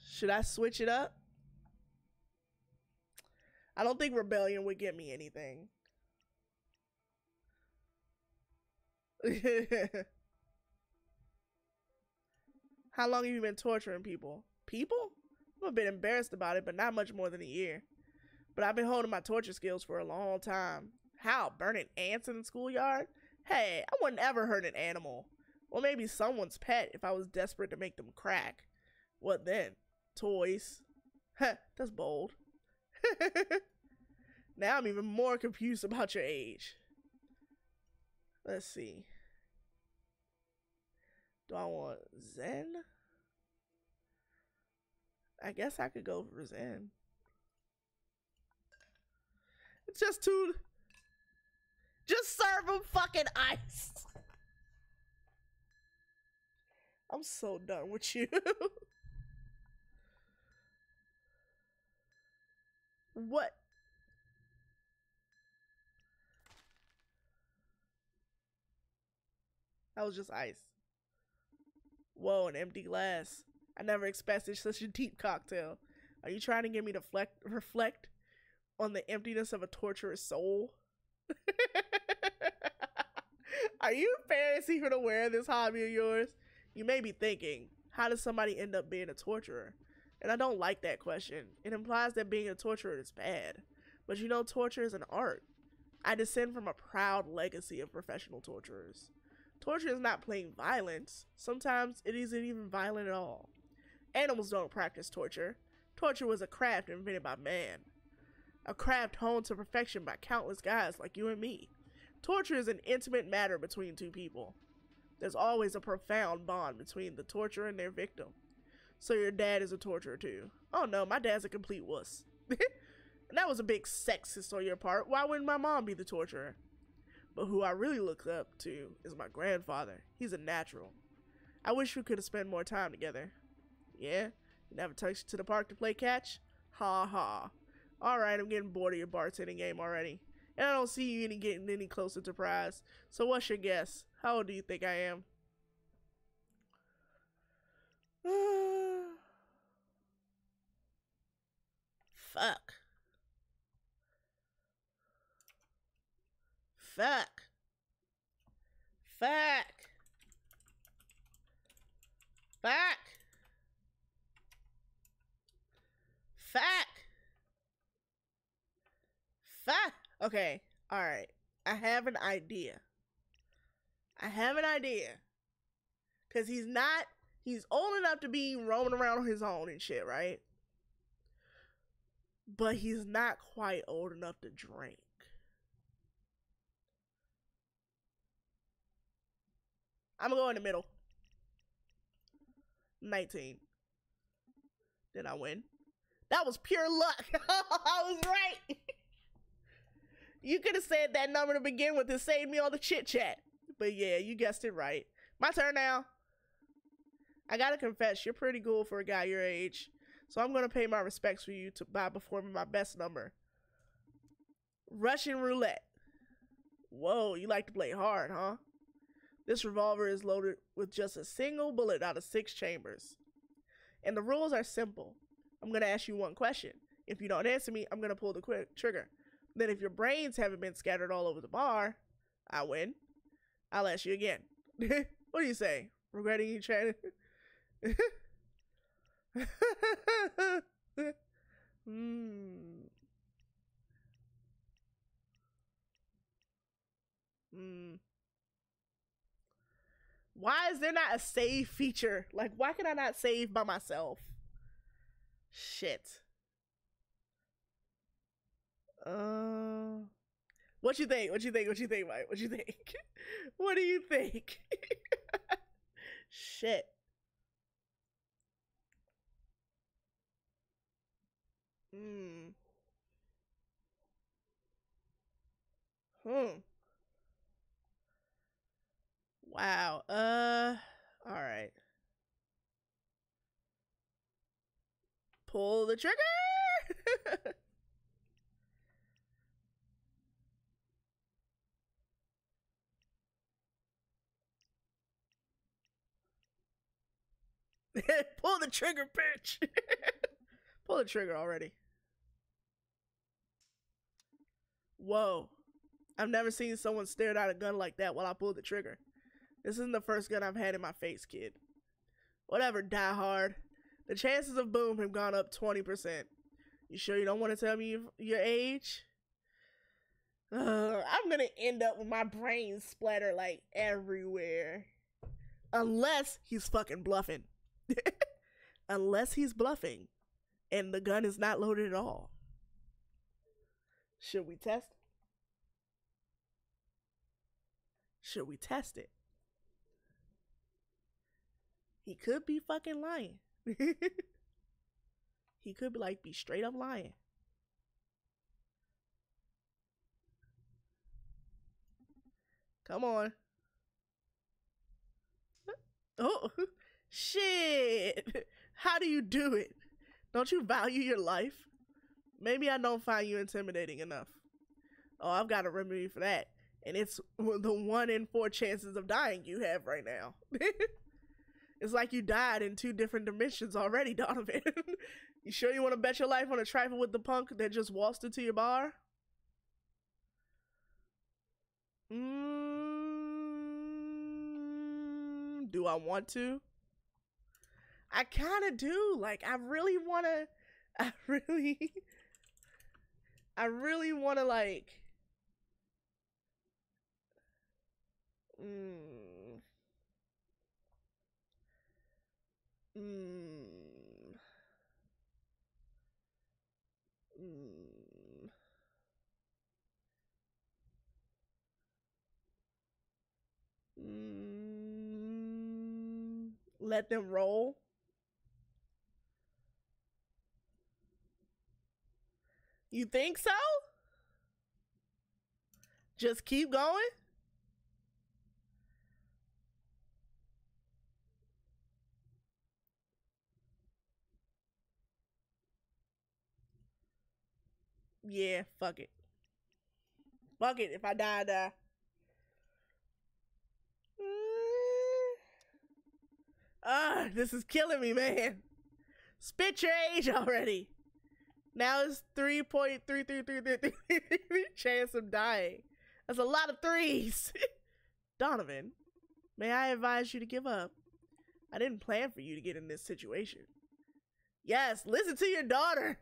Should I switch it up? I don't think rebellion would get me anything. How long have you been torturing people? People? I'm a bit embarrassed about it, but not much more than a year. But I've been holding my torture skills for a long time. How? Burning ants in the schoolyard? Hey, I wouldn't ever hurt an animal. Well, maybe someone's pet if I was desperate to make them crack. What then? Toys? Heh, that's bold. Now I'm even more confused about your age. Let's see. Do I want Zen? I guess I could go for Zen. It's just too... Just serve them fucking ice. I'm so done with you. What? That was just ice. Whoa, an empty glass. I never expected such a deep cocktail. Are you trying to get me to reflect on the emptiness of a torturous soul? Are you embarrassed even aware of this hobby of yours? You may be thinking, how does somebody end up being a torturer? And I don't like that question. It implies that being a torturer is bad. But you know, torture is an art. I descend from a proud legacy of professional torturers. Torture is not plain violence. Sometimes it isn't even violent at all. Animals don't practice torture. Torture was a craft invented by man. A craft honed to perfection by countless guys like you and me. Torture is an intimate matter between two people. There's always a profound bond between the torturer and their victim. So your dad is a torturer too. Oh no, my dad's a complete wuss. And that was a big sexist on your part. Why wouldn't my mom be the torturer? But who I really look up to is my grandfather. He's a natural. I wish we could have spent more time together. Yeah? You never took you to the park to play catch? Ha ha. Alright, I'm getting bored of your bartending game already. And I don't see you getting any closer to prize. So what's your guess? How old do you think I am? Fuck. Fuck. Fuck. Fuck. Fuck. Fuck. Okay, alright. I have an idea. I have an idea. Because he's old enough to be roaming around on his own and shit, right? But he's not quite old enough to drink. I'm gonna go in the middle. 19. Did I win? That was pure luck. I was right. You could have said that number to begin with and saved me all the chit chat. But yeah, you guessed it right. My turn now. I gotta confess, you're pretty cool for a guy your age. So I'm gonna pay my respects for you by performing my best number. Russian roulette. Whoa, you like to play hard, huh? This revolver is loaded with just a single bullet out of 6 chambers. And the rules are simple. I'm gonna ask you one question. If you don't answer me, I'm gonna pull the quick trigger. Then if your brains haven't been scattered all over the bar, I win. I'll ask you again. What do you say? Regretting you trying to... Why is there not a save feature? Like, why can I not save by myself? Shit. What you think? What you think? What you think, Mike? What you think? What do you think? Shit. Wow. All right. Pull the trigger. Pull the trigger, bitch. Pull the trigger already. Whoa. I've never seen someone stare at a gun like that while I pulled the trigger. This isn't the first gun I've had in my face, kid. Whatever, die hard. The chances of boom have gone up 20%. You sure you don't want to tell me your age? I'm gonna end up with my brain splatter like everywhere. Unless he's fucking bluffing. Unless he's bluffing. And the gun is not loaded at all. Should we test? Should we test it? He could be fucking lying. He could be like, be straight up lying. Come on. Oh, shit. How do you do it? Don't you value your life? Maybe I don't find you intimidating enough. Oh, I've got a remedy for that. And it's the 1 in 4 chances of dying you have right now. It's like you died in 2 different dimensions already, Donovan. You sure you want to bet your life on a trifle with the punk that just waltzed into your bar? Do I want to? I kind of do. Like, I really want to, I really want to, like, let them roll. You think so? Just keep going? Yeah, fuck it. Fuck it. If I die, I die. This is killing me, man. Spit your age already. Now it's 3.3333 chance of dying. That's a lot of 3s. Donovan, may I advise you to give up? I didn't plan for you to get in this situation. Yes, listen to your daughter.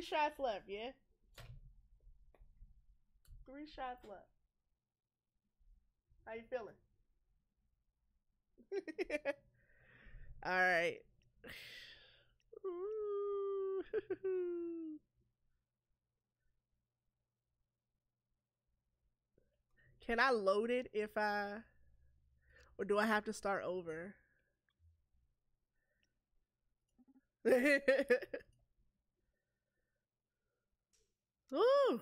shots left, yeah? 3 shots left. How you feeling? Alright. Can I load it if I... Or do I have to start over? Ooh.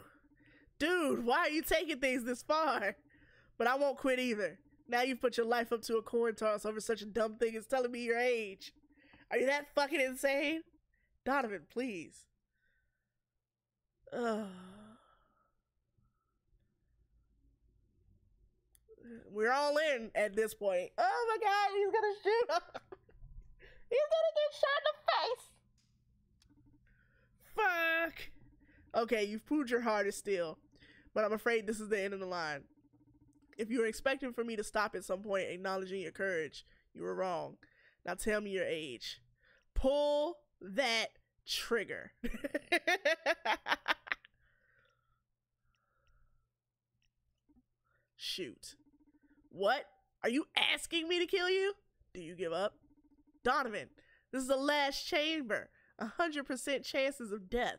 Dude, why are you taking things this far? But I won't quit either. Now you've put your life up to a coin toss over such a dumb thing as telling me your age. Are you that fucking insane? Donovan, please. Ugh. We're all in at this point. Oh my god, he's gonna shoot him. He's gonna get shot in the face. Fuck. Okay, you've proved your heart is steel, but I'm afraid this is the end of the line. If you were expecting for me to stop at some point acknowledging your courage, you were wrong. Now tell me your age. Pull that trigger. Shoot. What? Are you asking me to kill you? Do you give up? Donovan, this is the last chamber. 100% chances of death.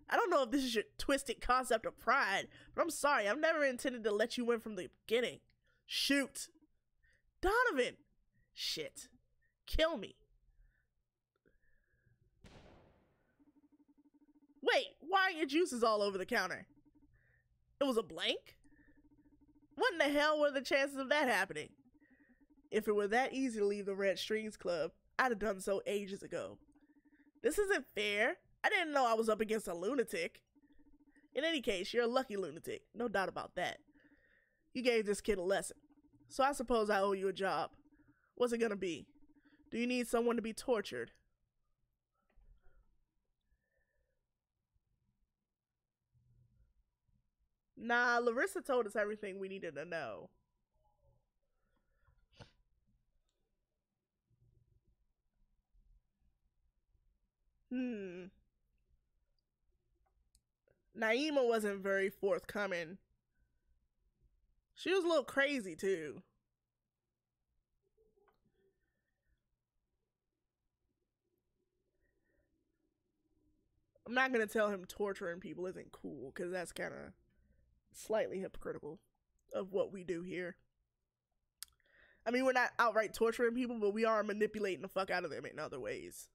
I don't know if this is your twisted concept of pride, but I'm sorry, I've never intended to let you win from the beginning. Shoot. Donovan. Shit. Kill me. Wait, why are your juices all over the counter? It was a blank? What in the hell were the chances of that happening? If it were that easy to leave the Red Strings Club, I'd have done so ages ago. This isn't fair. I didn't know I was up against a lunatic. In any case, you're a lucky lunatic. No doubt about that. You gave this kid a lesson. So I suppose I owe you a job. What's it gonna be? Do you need someone to be tortured? Nah, Larissa told us everything we needed to know. Naima wasn't very forthcoming. She was a little crazy too. I'm not gonna tell him torturing people isn't cool, because that's kind of slightly hypocritical of what we do here. I mean, we're not outright torturing people, but we are manipulating the fuck out of them in other ways.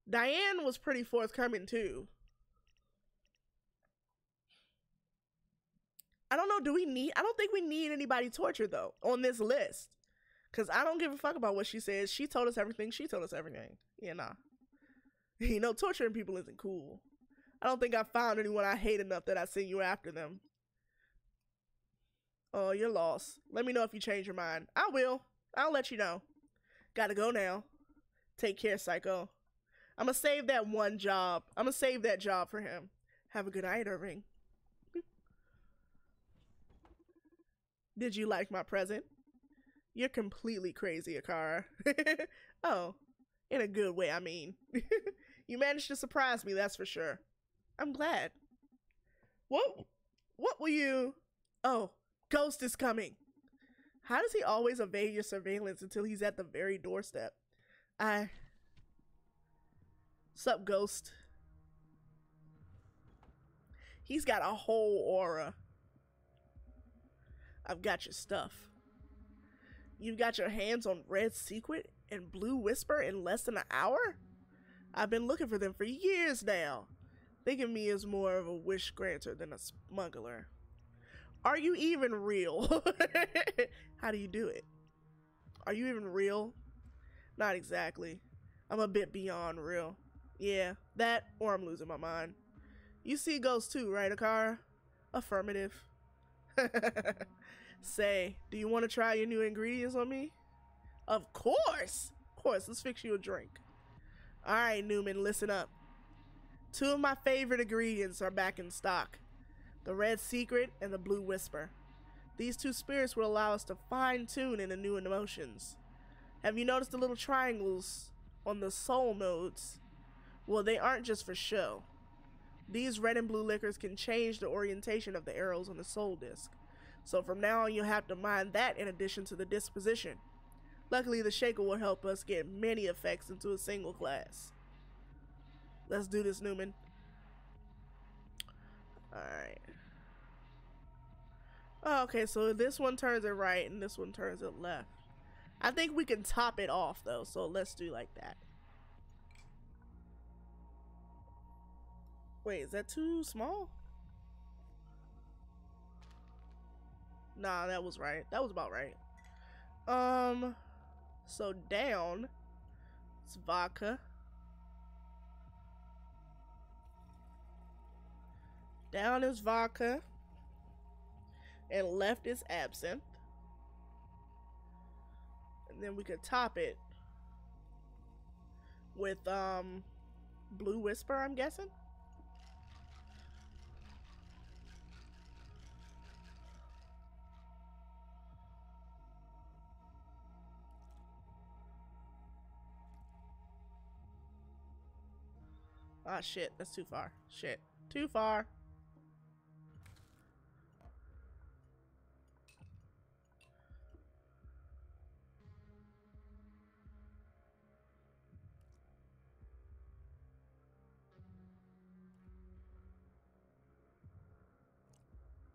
Diane was pretty forthcoming too. I don't know, I don't think we need anybody tortured though on this list. Cause I don't give a fuck about what she says. She told us everything. She told us everything. Yeah, nah. You know, torturing people isn't cool. I don't think I found anyone I hate enough that I send you after them. Oh, you're lost. Let me know if you change your mind. I will. I'll let you know. Gotta go now. Take care, Psycho. I'm gonna save that one job. I'm gonna save that job for him. Have a good night, Irving. Did you like my present? You're completely crazy, Akara. Oh, in a good way, I mean. You managed to surprise me, that's for sure. I'm glad. What were you... Oh, Ghost is coming. How does he always evade your surveillance until he's at the very doorstep? Sup, Ghost? He's got a whole aura. I've got your stuff. You've got your hands on Red Secret and Blue Whisper in less than an hour? I've been looking for them for years now. Think of me as more of a wish granter than a smuggler. Are you even real? How do you do it? Are you even real? Not exactly. I'm a bit beyond real. Yeah, that or I'm losing my mind. You see ghosts too, right, Akara? Affirmative. Say, do you want to try your new ingredients on me? Of course! Of course, let's fix you a drink. Alright, Newman, listen up. 2 of my favorite ingredients are back in stock. The Red Secret and the Blue Whisper. These 2 spirits will allow us to fine-tune into new emotions. Have you noticed the little triangles on the soul nodes? Well, they aren't just for show. These red and blue liquors can change the orientation of the arrows on the soul disc. So from now on, you'll have to mind that in addition to the disposition. Luckily, the shaker will help us get many effects into a single class. Let's do this, Newman. Alright. Oh, okay, so this one turns it right and this one turns it left. I think we can top it off though, so let's do like that. Wait, is that too small? Nah, that was right. That was about right. So down, it's vodka. Down is vodka. And left is absinthe. And then we could top it with Blue Whisper, I'm guessing. Ah, shit, that's too far. Shit, too far.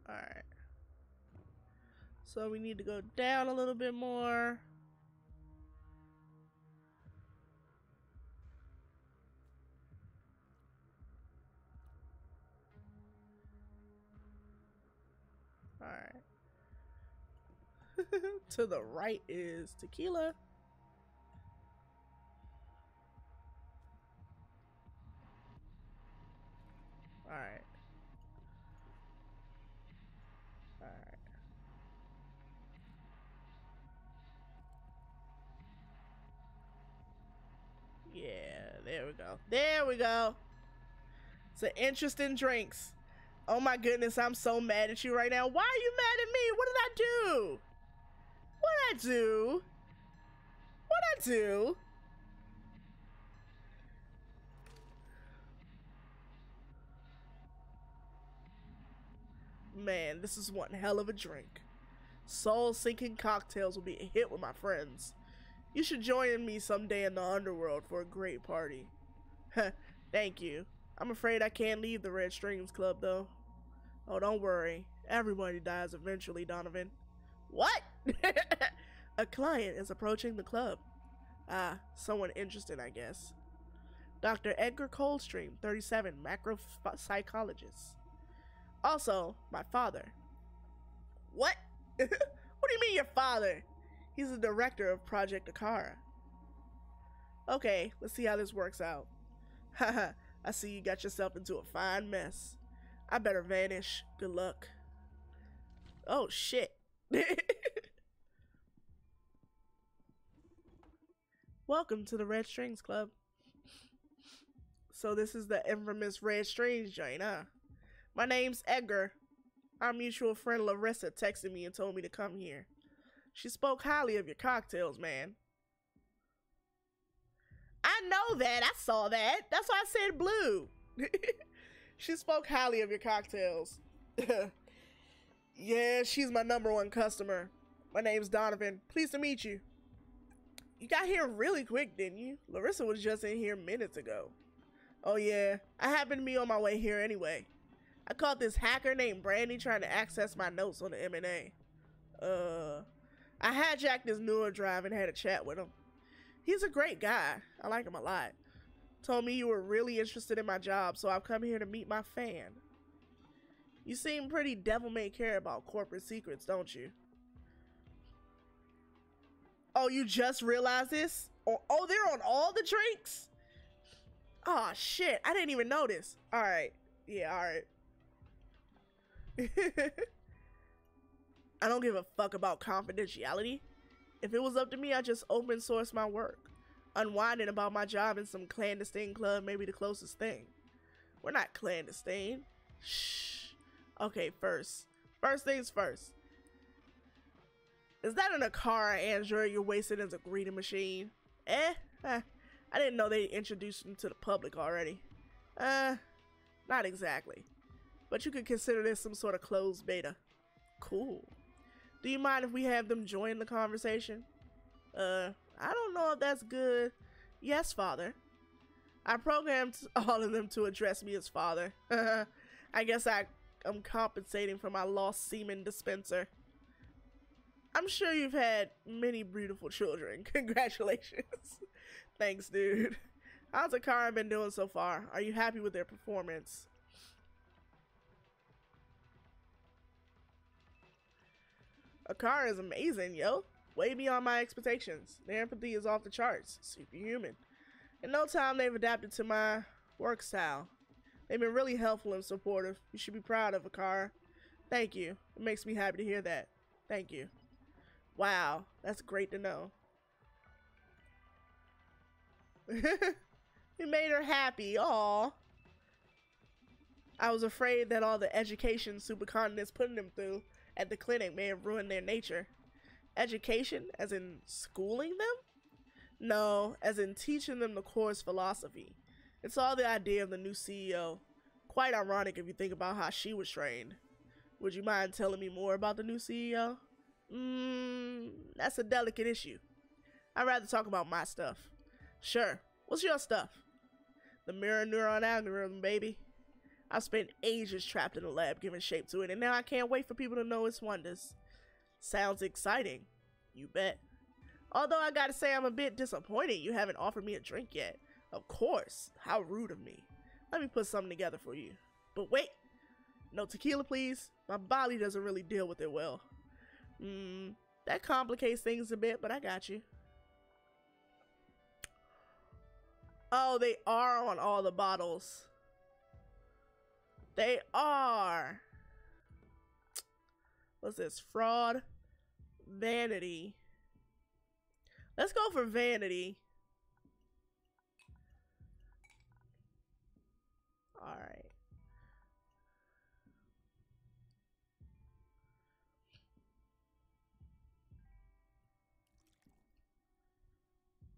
Alright. So we need to go down a little bit more. Alright. To the right is tequila. Alright. Alright. Yeah, there we go. There we go. It's an interesting drinks. Oh my goodness, I'm so mad at you right now. Why are you mad at me? What did I do? What did I do? What did I do? Man, this is one hell of a drink. Soul-sinking cocktails will be a hit with my friends. You should join me someday in the underworld for a great party. Thank you. I'm afraid I can't leave the Red Strings Club, though. Oh, don't worry. Everybody dies eventually, Donovan. What? A client is approaching the club. Ah, someone interested, I guess. Dr. Edgar Coldstream, 37, macro psychologist. Also, my father. What? What do you mean your father? He's the director of Project Akara. Okay, let's see how this works out. Haha, I see you got yourself into a fine mess. I better vanish. Good luck. Oh, shit. Welcome to the Red Strings Club. So this is the infamous Red Strings joint, huh? My name's Edgar. Our mutual friend Larissa texted me and told me to come here. She spoke highly of your cocktails, man. I know that. I saw that. That's why I said blue. She spoke highly of your cocktails. Yeah, she's my #1 customer. My name's Donovan. Pleased to meet you. You got here really quick, didn't you? Larissa was just in here minutes ago. Oh yeah, I happened to be on my way here anyway. I caught this hacker named Brandy trying to access my notes on the M&A. I hijacked his NUA drive and had a chat with him. He's a great guy. I like him a lot. Told me you were really interested in my job, so I've come here to meet my fan. You seem pretty devil-may-care about corporate secrets, don't you? Oh, you just realized this? Oh, they're on all the drinks? Oh, shit. I didn't even notice. All right. Yeah, all right. I don't give a fuck about confidentiality. If it was up to me, I'd just open source my work. Unwinding about my job in some clandestine club may be the closest thing. We're not clandestine. Shh. Okay, first things first. Is that an Akara android you're wasting as a greeting machine? I didn't know they introduced them to the public already. Not exactly. But you could consider this some sort of closed beta. Cool. Do you mind if we have them join the conversation? I don't know if that's good. Yes, father. I programmed all of them to address me as father. I guess I'm compensating for my lost semen dispenser. I'm sure you've had many beautiful children. Congratulations. Thanks, dude. How's Akara been doing so far? Are you happy with their performance? Akara is amazing, yo. Way beyond my expectations. Their empathy is off the charts. Superhuman. In no time, they've adapted to my work style. They've been really helpful and supportive. You should be proud of Akara. Thank you. It makes me happy to hear that. Thank you. Wow, that's great to know. You made her happy. Aw. I was afraid that all the education supercontinent's putting them through at the clinic may have ruined their nature. Education, as in schooling them? No, as in teaching them the course philosophy. It's all the idea of the new CEO. Quite ironic if you think about how she was trained. Would you mind telling me more about the new CEO? That's a delicate issue. I'd rather talk about my stuff. Sure. What's your stuff? The mirror neuron algorithm, baby. I've spent ages trapped in the lab giving shape to it, and now I can't wait for people to know its wonders. Sounds exciting. You bet. Although I gotta say I'm a bit disappointed you haven't offered me a drink yet. Of course. How rude of me. Let me put something together for you. But wait. No tequila, please. My body doesn't really deal with it well. That complicates things a bit, but I got you. Oh, they are on all the bottles. They are. What's this? Fraud. Vanity. Let's go for vanity. Alright.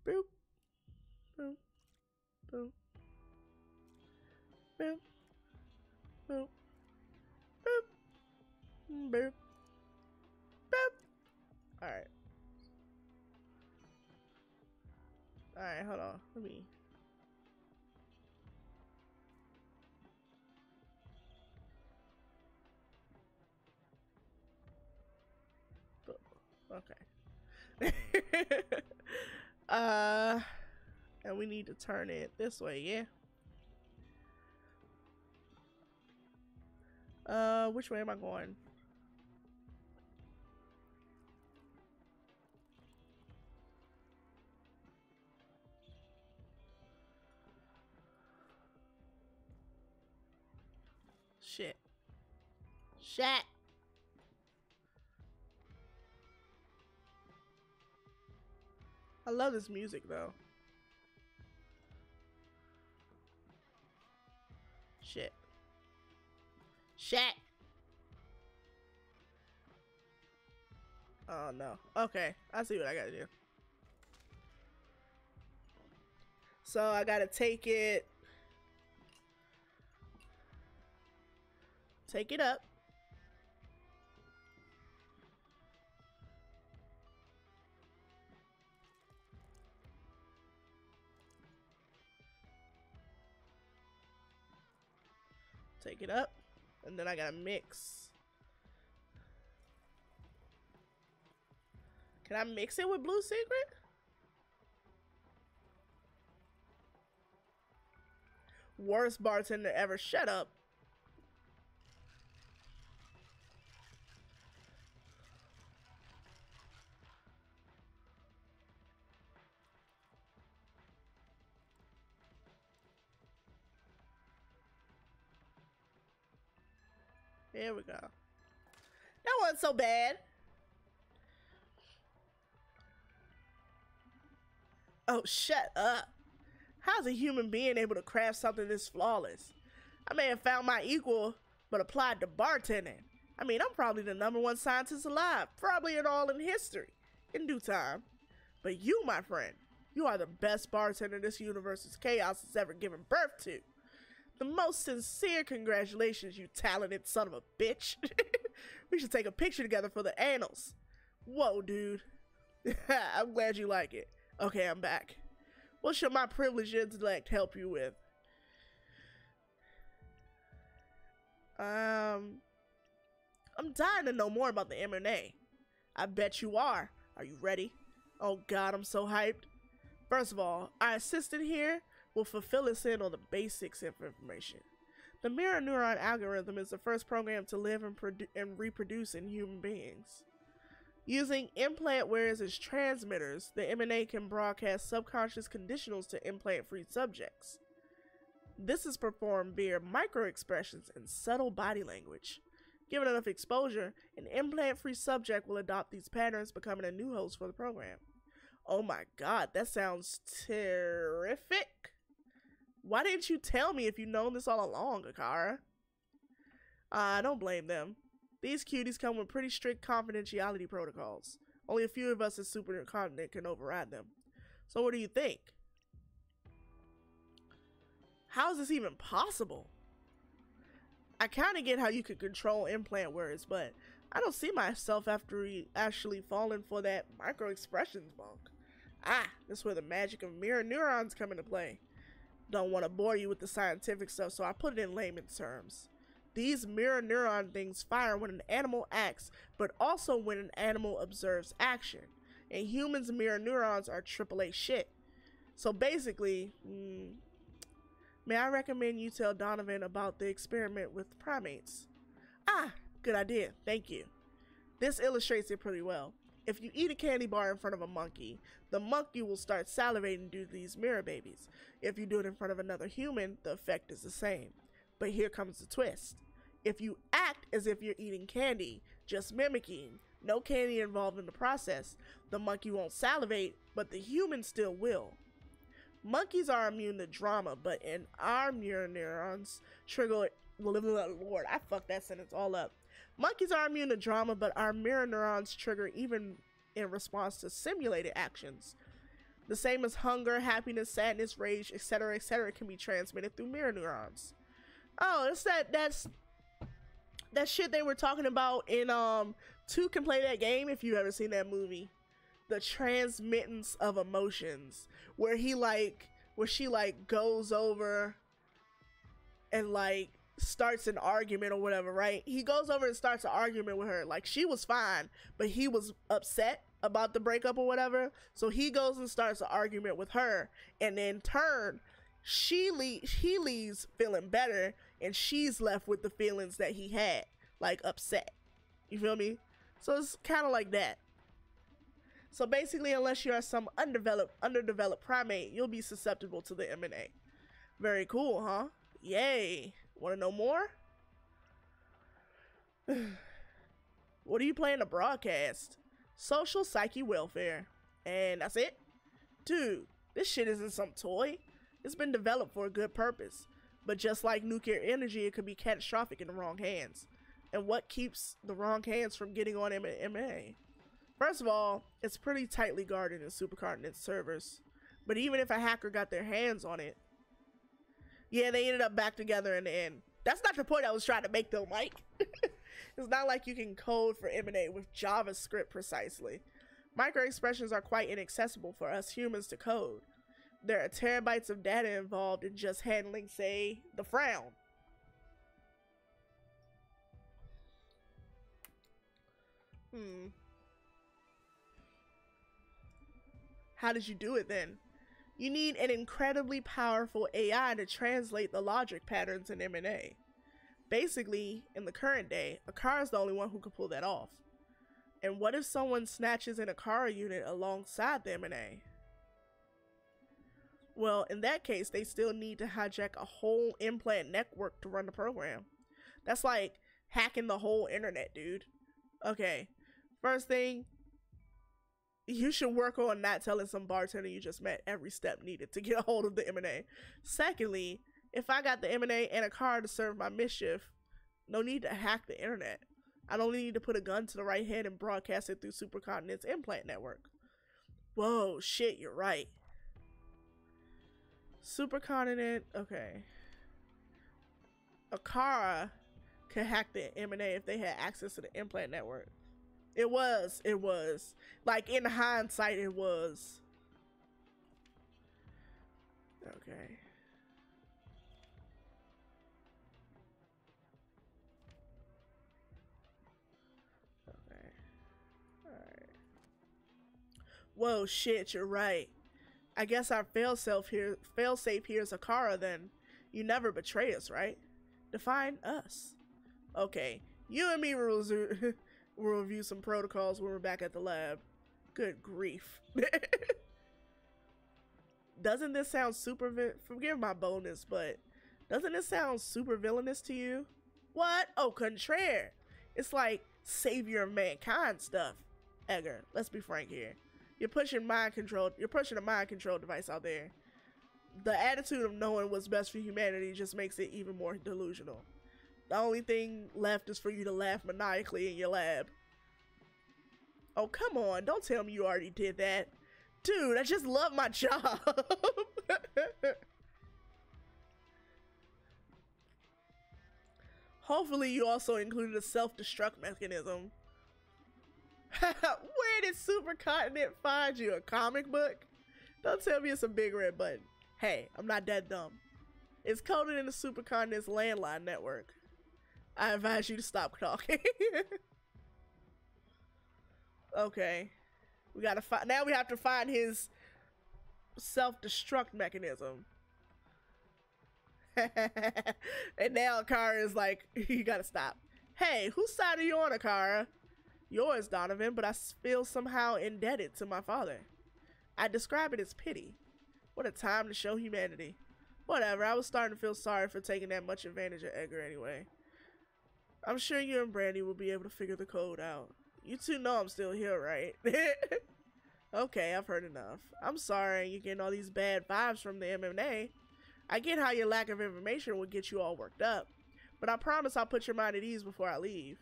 Boop. Boop. Boop. Boop. Boop. Boop. Boop. Boop. Alright. Alright, hold on. Let me. Okay. And we need to turn it this way, yeah? Which way am I going? Shit. Shit. I love this music though. Shit. Shit. Oh no. Okay, I see what I gotta do. So I gotta take it. Take it up. Take it up. And then I gotta mix. Can I mix it with Blue Secret? Worst bartender ever. Shut up. There we go. That wasn't so bad. Oh, shut up. How's a human being able to craft something this flawless? I may have found my equal, but applied to bartending. I mean, I'm probably the #1 scientist alive, probably it all in history, in due time. But you, my friend, You are the best bartender this universe's chaos has ever given birth to. The most sincere congratulations, you talented son of a bitch. We should take a picture together for the annals. Whoa, dude. I'm glad you like it. Okay, I'm back. What should my privileged intellect help you with? I'm dying to know more about the M&A. I bet you are. Are you ready? Oh god, I'm so hyped. First of all, our assistant here will fulfill us in on the basics of information. The mirror neuron algorithm is the first program to live and reproduce in human beings. Using implant wearers as transmitters, the M&A can broadcast subconscious conditionals to implant-free subjects. This is performed via micro-expressions and subtle body language. Given enough exposure, an implant-free subject will adopt these patterns, becoming a new host for the program. Oh my god, that sounds terrific. Why didn't you tell me if you'd known this all along, Akara? I don't blame them. These cuties come with pretty strict confidentiality protocols. Only a few of us as supercontinent can override them. So what do you think? How is this even possible? I kind of get how you could control implant words, but I don't see myself after actually falling for that micro-expressions bunk. This is where the magic of mirror neurons come into play. Don't want to bore you with the scientific stuff, so I put it in layman's terms. These mirror neuron things fire when an animal acts, but also when an animal observes action. And humans' mirror neurons are AAA shit. So basically, may I recommend you tell Donovan about the experiment with primates? Good idea, thank you. This illustrates it pretty well. If you eat a candy bar in front of a monkey, the monkey will start salivating due to these mirror babies. If you do it in front of another human, the effect is the same. But here comes the twist. If you act as if you're eating candy, just mimicking, no candy involved in the process, the monkey won't salivate, but the human still will. Monkeys are immune to drama, but in our mirror neurons trigger... Lord, I fucked that sentence all up. Monkeys are immune to drama, but our mirror neurons trigger even in response to simulated actions. The same as hunger, happiness, sadness, rage, etc., etc. can be transmitted through mirror neurons. Oh, it's that shit they were talking about in Two Can Play That Game, if you ever seen that movie. The transmittance of emotions, where she goes over and starts an argument or whatever, right? He goes over and starts an argument with her. Like, she was fine, but he was upset about the breakup or whatever. So he goes and starts an argument with her, and in turn, he leaves feeling better, and she's left with the feelings that he had, like upset. You feel me? So it's kind of like that. So basically, unless you are some underdeveloped primate, you'll be susceptible to the M&A. Very cool, huh? Yay. Want to know more? What are you planning to broadcast? Social psyche welfare. And that's it? Dude, this shit isn't some toy. It's been developed for a good purpose. But just like nuclear energy, it could be catastrophic in the wrong hands. And what keeps the wrong hands from getting on M&A? First of all, it's pretty tightly guarded in supercontinent servers. But even if a hacker got their hands on it, yeah, they ended up back together in the end. That's not the point I was trying to make though, Mike. It's not like you can code for M&A with JavaScript precisely. Micro-expressions are quite inaccessible for us humans to code. There are terabytes of data involved in just handling, say, the frown. How did you do it then? You need an incredibly powerful AI to translate the logic patterns in M&A. Basically, in the current day, Akara is the only one who can pull that off. And what if someone snatches an Akara unit alongside the M&A? Well, in that case, they still need to hijack a whole implant network to run the program. That's like hacking the whole internet, dude. Okay, first thing, you should work on not telling some bartender you just met every step needed to get a hold of the M&A. Secondly, if I got the M&A and a car to serve my mischief, no need to hack the internet. I don't need to put a gun to the right head and broadcast it through Supercontinent's implant network. Whoa, shit, you're right. Supercontinent. Okay. Akara could hack the M&A if they had access to the implant network. It was. Like, in hindsight, it was. Okay. Okay. Alright. Whoa, shit, you're right. I guess our failsafe here is Akara then. You never betray us, right? Define us. Okay. You and me will review some protocols when we're back at the lab. Good grief. Doesn't this sound super forgive my boldness, but doesn't this sound super villainous to you? What? Oh, contraire. It's like savior of mankind stuff. Edgar, let's be frank here. You're pushing a mind control device out there. The attitude of knowing what's best for humanity just makes it even more delusional. The only thing left is for you to laugh maniacally in your lab. Oh, come on. Don't tell me you already did that. Dude, I just love my job. Hopefully you also included a self-destruct mechanism. Where did Supercontinent find you? A comic book? Don't tell me it's a big red button. Hey, I'm not that dumb. It's coded in the Supercontinent's landline network. I advise you to stop talking. Okay. We gotta find. Now we have to find his self-destruct mechanism. And now Akara is like, you gotta stop. Hey, whose side are you on, Akara? Yours, Donovan, but I feel somehow indebted to my father. I describe it as pity. What a time to show humanity. Whatever, I was starting to feel sorry for taking that much advantage of Edgar anyway. I'm sure you and Brandy will be able to figure the code out. You two know I'm still here, right? Okay, I've heard enough. I'm sorry you're getting all these bad vibes from the MMA. I get how your lack of information would get you all worked up, but I promise I'll put your mind at ease before I leave.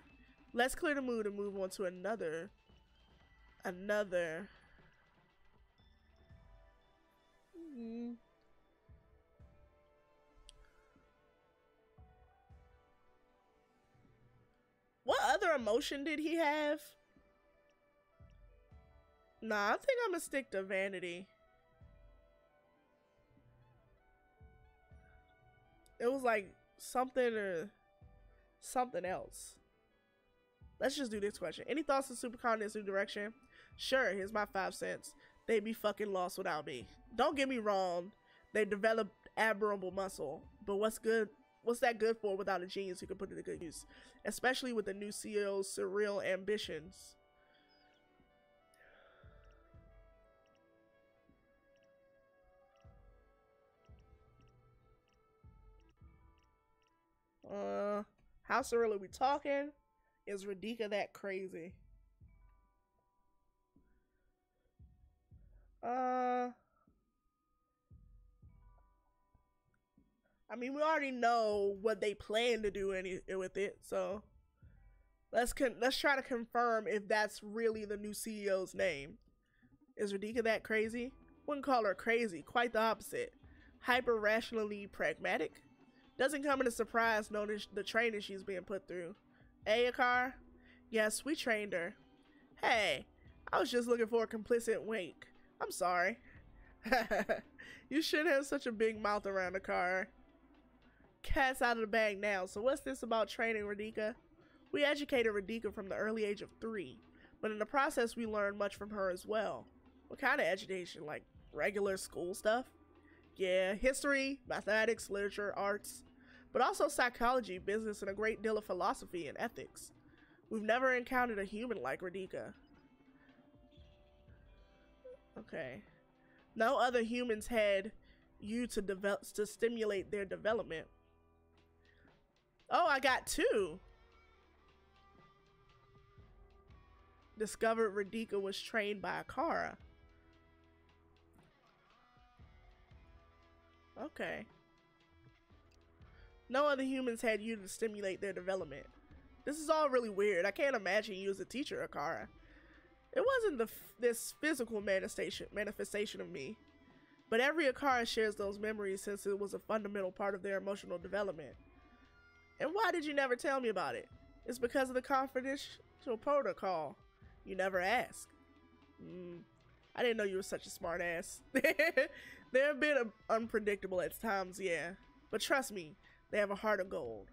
Let's clear the mood and move on to another. What other emotion did he have? Nah, I think I'm gonna stick to vanity. It was like something or something else. Let's just do this question. Any thoughts on Supercontinent's new direction? Sure, here's my 5 cents. They'd be fucking lost without me. Don't get me wrong. They developed admirable muscle. But what's that good for without a genius who can put it to good use? Especially with the new CEO's surreal ambitions. How surreal are we talking? Is Radhika that crazy? I mean, we already know what they plan to do with it, so let's try to confirm if that's really the new CEO's name. Is Radhika that crazy? Wouldn't call her crazy, quite the opposite. Hyper rationally pragmatic. Doesn't come as a surprise knowing the training she's being put through. Akar? Yes, we trained her. Hey, I was just looking for a complicit wink. I'm sorry. You shouldn't have such a big mouth around the car. Cat's out of the bag now, so what's this about training Radhika? We educated Radhika from the early age of 3, but in the process we learned much from her as well. What kind of education? Like regular school stuff? Yeah, history, mathematics, literature, arts, but also psychology, business, and a great deal of philosophy and ethics. We've never encountered a human like Radhika. Okay. No other humans had you to stimulate their development. Oh, I got 2. Discovered Radhika was trained by Akara. Okay. No other humans had you to stimulate their development. This is all really weird. I can't imagine you as a teacher, Akara. It wasn't this physical manifestation of me. But every Akara shares those memories since it was a fundamental part of their emotional development. And why did you never tell me about it? It's because of the confidential protocol. You never asked. I didn't know you were such a smart ass. They have been unpredictable at times, yeah. But trust me, they have a heart of gold.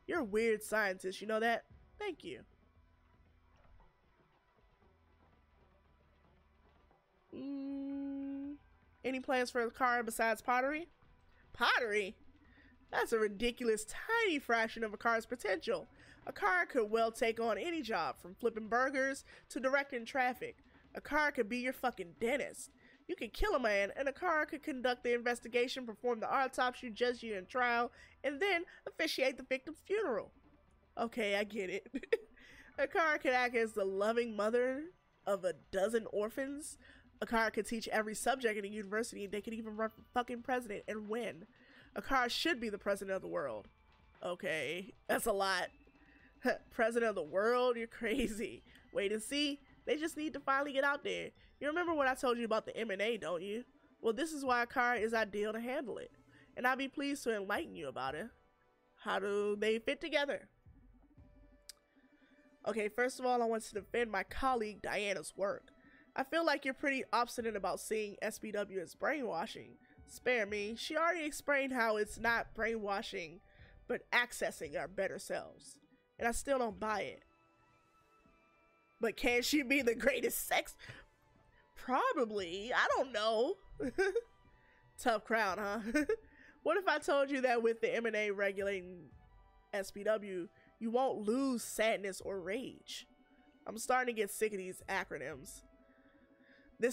You're a weird scientist, you know that? Thank you. Any plans for Akara besides pottery? Pottery? That's a ridiculous tiny fraction of Akara's potential. Akara could well take on any job, from flipping burgers to directing traffic. Akara could be your fucking dentist. You could kill a man, and Akara could conduct the investigation, perform the autopsy, judge you in trial, and then officiate the victim's funeral. Okay, I get it. Akara could act as the loving mother of a dozen orphans. Akara could teach every subject in a university, and they could even run for fucking president and win. Akara should be the president of the world. Okay, that's a lot. President of the world? You're crazy. Wait and see. They just need to finally get out there. You remember what I told you about the M&A, don't you? Well, this is why Akara is ideal to handle it. And I'll be pleased to enlighten you about it. How do they fit together? Okay, first of all, I want to defend my colleague Diana's work. I feel like you're pretty obstinate about seeing SPW as brainwashing. Spare me. She already explained how it's not brainwashing, but accessing our better selves. And I still don't buy it. But can she be the greatest sex? Probably. I don't know. Tough crowd, huh? What if I told you that with the M&A regulating SPW, you won't lose sadness or rage? I'm starting to get sick of these acronyms. The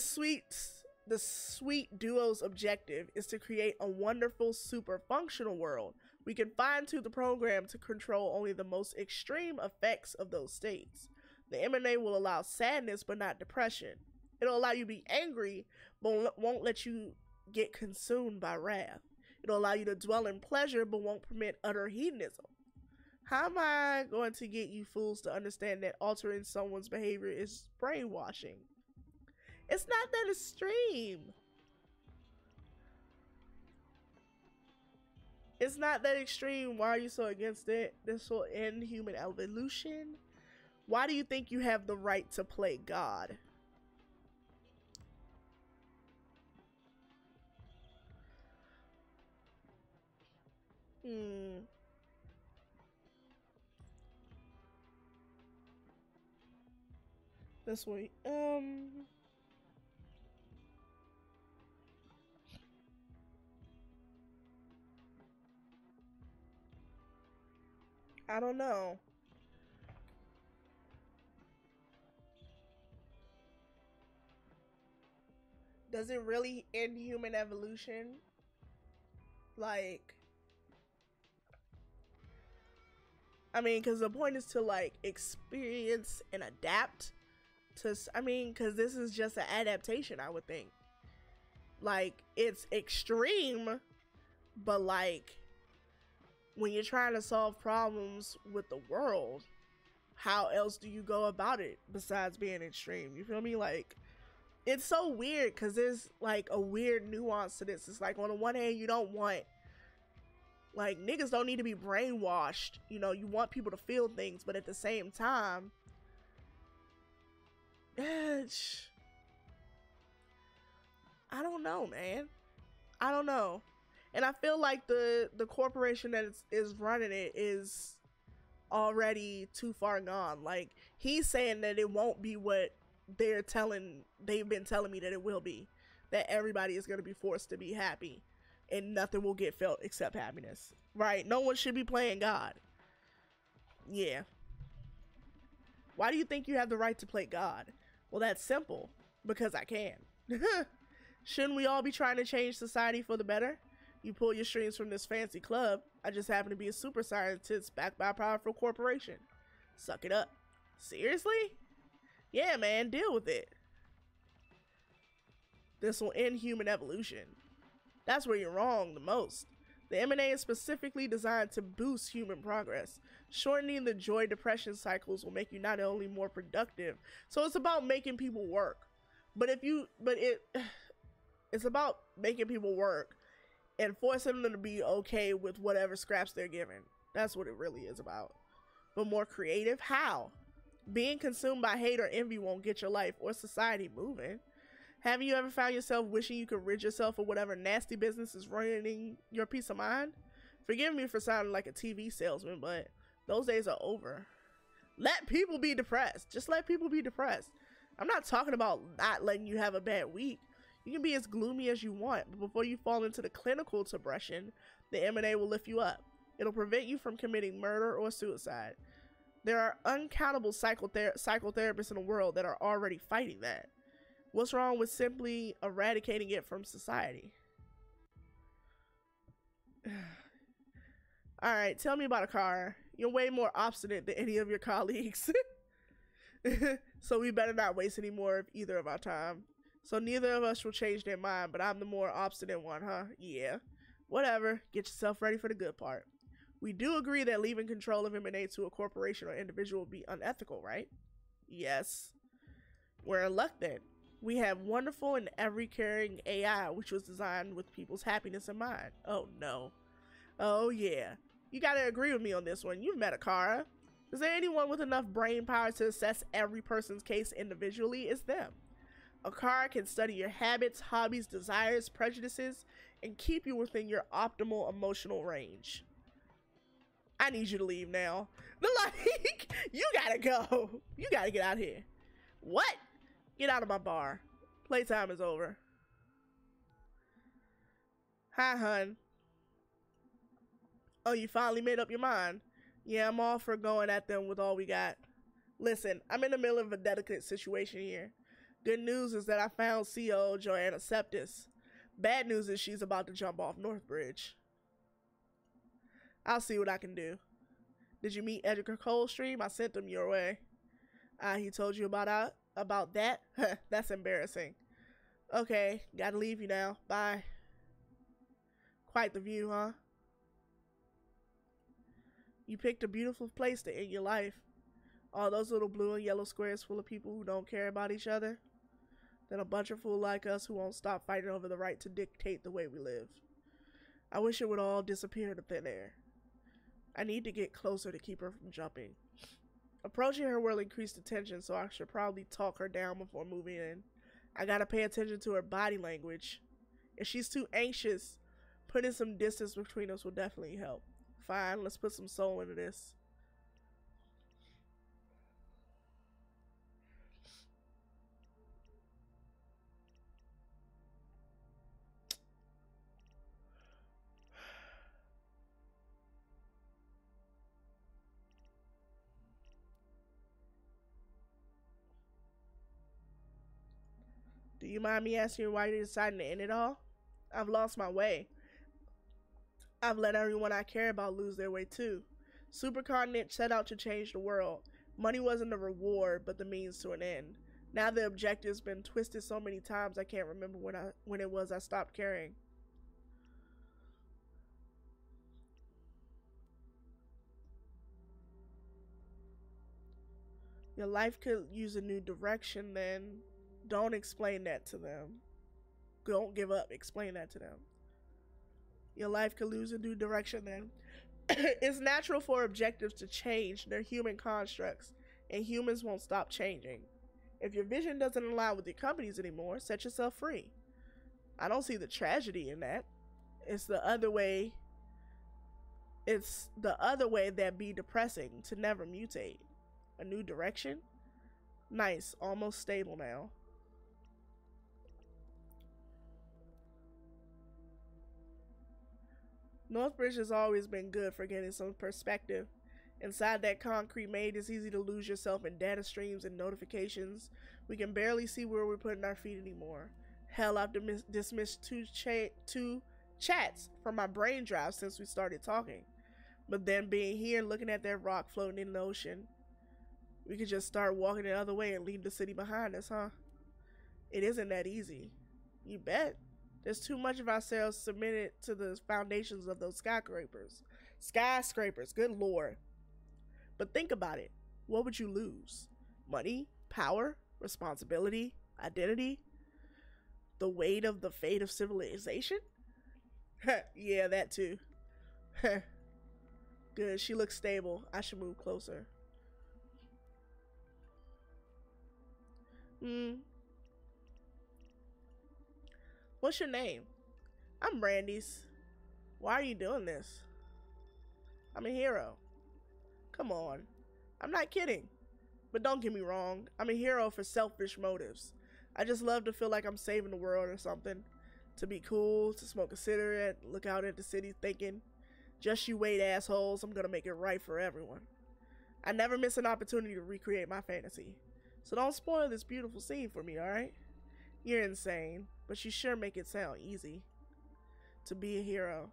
sweet duo's objective is to create a wonderful, super functional world. We can fine-tune the program to control only the most extreme effects of those states. The M&A will allow sadness, but not depression. It'll allow you to be angry, but won't let you get consumed by wrath. It'll allow you to dwell in pleasure, but won't permit utter hedonism. How am I going to get you fools to understand that altering someone's behavior is brainwashing? It's not that extreme. It's not that extreme. Why are you so against it? This will end human evolution. Why do you think you have the right to play God? This way. I don't know. Does it really end human evolution? Like, I mean, because the point is to, like, experience and adapt to, I mean, because this is just an adaptation, I would think. Like, it's extreme, but, like, when you're trying to solve problems with the world, how else do you go about it besides being extreme? You feel me? Like, it's so weird because there's, like, a weird nuance to this. It's like, on the one hand, you don't want, like, niggas don't need to be brainwashed. You know, you want people to feel things, but at the same time, I don't know, man. I don't know. And I feel like the corporation that is running it is already too far gone. Like, he's saying that it won't be what they've been telling me that it will be. That everybody is going to be forced to be happy. And nothing will get felt except happiness. Right? No one should be playing God. Yeah. Why do you think you have the right to play God? Well, that's simple. Because I can. Shouldn't we all be trying to change society for the better? You pull your strings from this fancy club. I just happen to be a super scientist backed by a powerful corporation. Suck it up. Seriously? Yeah, man, deal with it. This will end human evolution. That's where you're wrong the most. The M&A is specifically designed to boost human progress. Shortening the joy-depression cycles will make you not only more productive, so it's about making people work. It's about making people work and forcing them to be okay with whatever scraps they're given. That's what it really is about. But more creative? How? Being consumed by hate or envy won't get your life or society moving. Have you ever found yourself wishing you could rid yourself of whatever nasty business is ruining your peace of mind? Forgive me for sounding like a TV salesman, but those days are over. Let people be depressed. Just let people be depressed. I'm not talking about not letting you have a bad week. You can be as gloomy as you want, but before you fall into the clinical depression, the M&A will lift you up. It'll prevent you from committing murder or suicide. There are uncountable psychotherapists in the world that are already fighting that. What's wrong with simply eradicating it from society? Alright, tell me about a car. You're way more obstinate than any of your colleagues. So we better not waste any more of either of our time. So neither of us will change their mind, but I'm the more obstinate one, huh? Yeah. Whatever. Get yourself ready for the good part. We do agree that leaving control of M&A to a corporation or individual would be unethical, right? Yes. We're in luck then. We have wonderful and ever-caring AI, which was designed with people's happiness in mind. Oh, no. Oh, yeah. You gotta agree with me on this one. You've met Akara. Is there anyone with enough brain power to assess every person's case individually? It's them. Akara can study your habits, hobbies, desires, prejudices, and keep you within your optimal emotional range. I need you to leave now. Like, you gotta go. You gotta get out of here. What? Get out of my bar. Playtime is over. Hi, hun. Oh, you finally made up your mind? Yeah, I'm all for going at them with all we got. Listen, I'm in the middle of a delicate situation here. Good news is that I found CO Joanna Septis. Bad news is she's about to jump off Northbridge. I'll see what I can do. Did you meet Edgar Coldstream? I sent him your way. He told you about that? That's embarrassing. Okay, gotta leave you now. Bye. Quite the view, huh? You picked a beautiful place to end your life. All those little blue and yellow squares full of people who don't care about each other. Then a bunch of fools like us who won't stop fighting over the right to dictate the way we live. I wish it would all disappear into thin air. I need to get closer to keep her from jumping. Approaching her will increase the tension, so I should probably talk her down before moving in. I gotta pay attention to her body language. If she's too anxious, putting some distance between us will definitely help. Fine, let's put some soul into this. Do you mind me asking why you're deciding to end it all? I've lost my way. I've let everyone I care about lose their way too. Supercontinent set out to change the world. Money wasn't the reward, but the means to an end. Now the objective's been twisted so many times I can't remember when it was I stopped caring. Your life could use a new direction then. Don't explain that to them. Don't give up. Explain that to them. Your life could lose a new direction then. It's natural for objectives to change. They're human constructs, and humans won't stop changing. If your vision doesn't align with your companies anymore, set yourself free. I don't see the tragedy in that. It's the other way. It's the other way that be depressing, to never mutate. A new direction? Nice, almost stable now. Northbridge has always been good for getting some perspective. Inside that concrete maze, it's easy to lose yourself in data streams and notifications. We can barely see where we're putting our feet anymore. Hell, I've dismissed two chats from my brain drive since we started talking. But then being here and looking at that rock floating in the ocean, we could just start walking the other way and leave the city behind us, huh? It isn't that easy. You bet. There's too much of ourselves submitted to the foundations of those skyscrapers. Skyscrapers, good lord. But think about it. What would you lose? Money? Power? Responsibility? Identity? The weight of the fate of civilization? Yeah, that too. Good, she looks stable. I should move closer. Hmm. What's your name? I'm Brandy's. Why are you doing this? I'm a hero. Come on. I'm not kidding. But don't get me wrong, I'm a hero for selfish motives. I just love to feel like I'm saving the world or something. To be cool, to smoke a cigarette, look out at the city thinking, just you wait, assholes, I'm gonna make it right for everyone. I never miss an opportunity to recreate my fantasy. So don't spoil this beautiful scene for me, alright? You're insane, but you sure make it sound easy. To be a hero.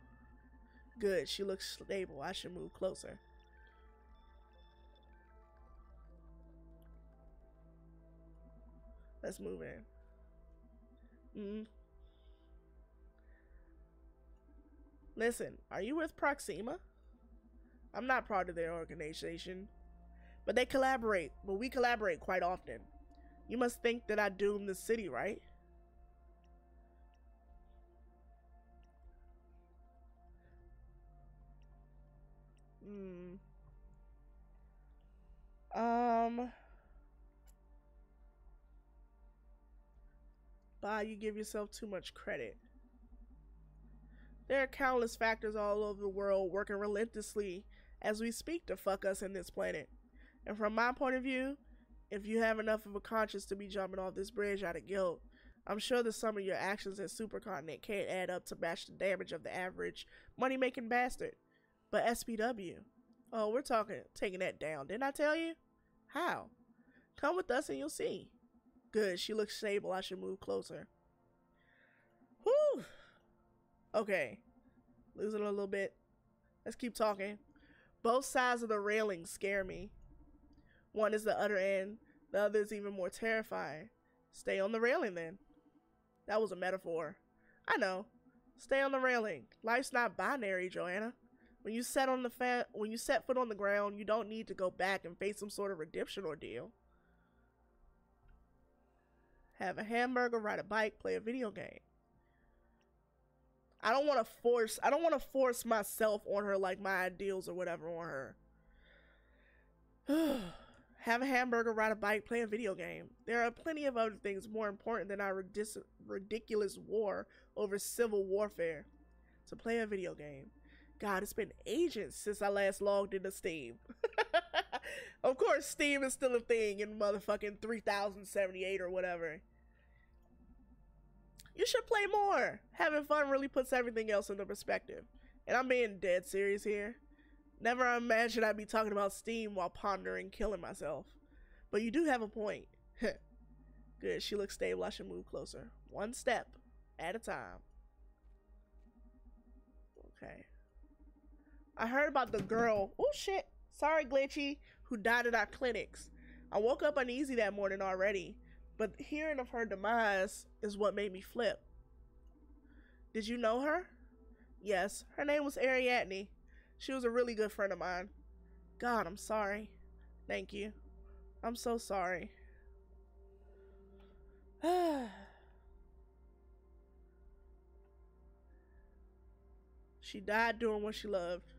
Good, she looks stable. I should move closer. Let's move in. Listen, are you with Proxima? I'm not part of their organization. But we collaborate quite often. You must think that I doomed the city, right? Bah, you give yourself too much credit. There are countless factors all over the world working relentlessly as we speak to fuck us in this planet. And from my point of view, if you have enough of a conscience to be jumping off this bridge out of guilt, I'm sure that some of your actions at Supercontinent can't add up to match the damage of the average money-making bastard. But SPW, oh, we're taking that down, didn't I tell you? How? Come with us and you'll see. Good, she looks stable. I should move closer. Whew. Okay, losing a little bit. Let's keep talking. Both sides of the railing scare me. One is the other end, the other is even more terrifying. Stay on the railing then. That was a metaphor. I know. Stay on the railing. Life's not binary, Joanna. When you set foot on the ground, you don't need to go back and face some sort of redemption ordeal. Have a hamburger, ride a bike, play a video game. I don't want to force myself on her, like my ideals or whatever on her. Have a hamburger, ride a bike, play a video game. There are plenty of other things more important than our ridiculous war over civil warfare. To play a video game. God, it's been ages since I last logged into Steam. Of course, Steam is still a thing in motherfucking 3078 or whatever. You should play more. Having fun really puts everything else into perspective. And I'm being dead serious here. Never imagined I'd be talking about Steam while pondering killing myself. But you do have a point. Good, she looks stable. I should move closer. One step at a time. Okay. I heard about the girl, oh shit, sorry Glitchy, who died at our clinics. I woke up uneasy that morning already, but hearing of her demise is what made me flip. Did you know her? Yes, her name was Ariadne. She was a really good friend of mine. God, I'm sorry. Thank you. I'm so sorry. She died doing what she loved.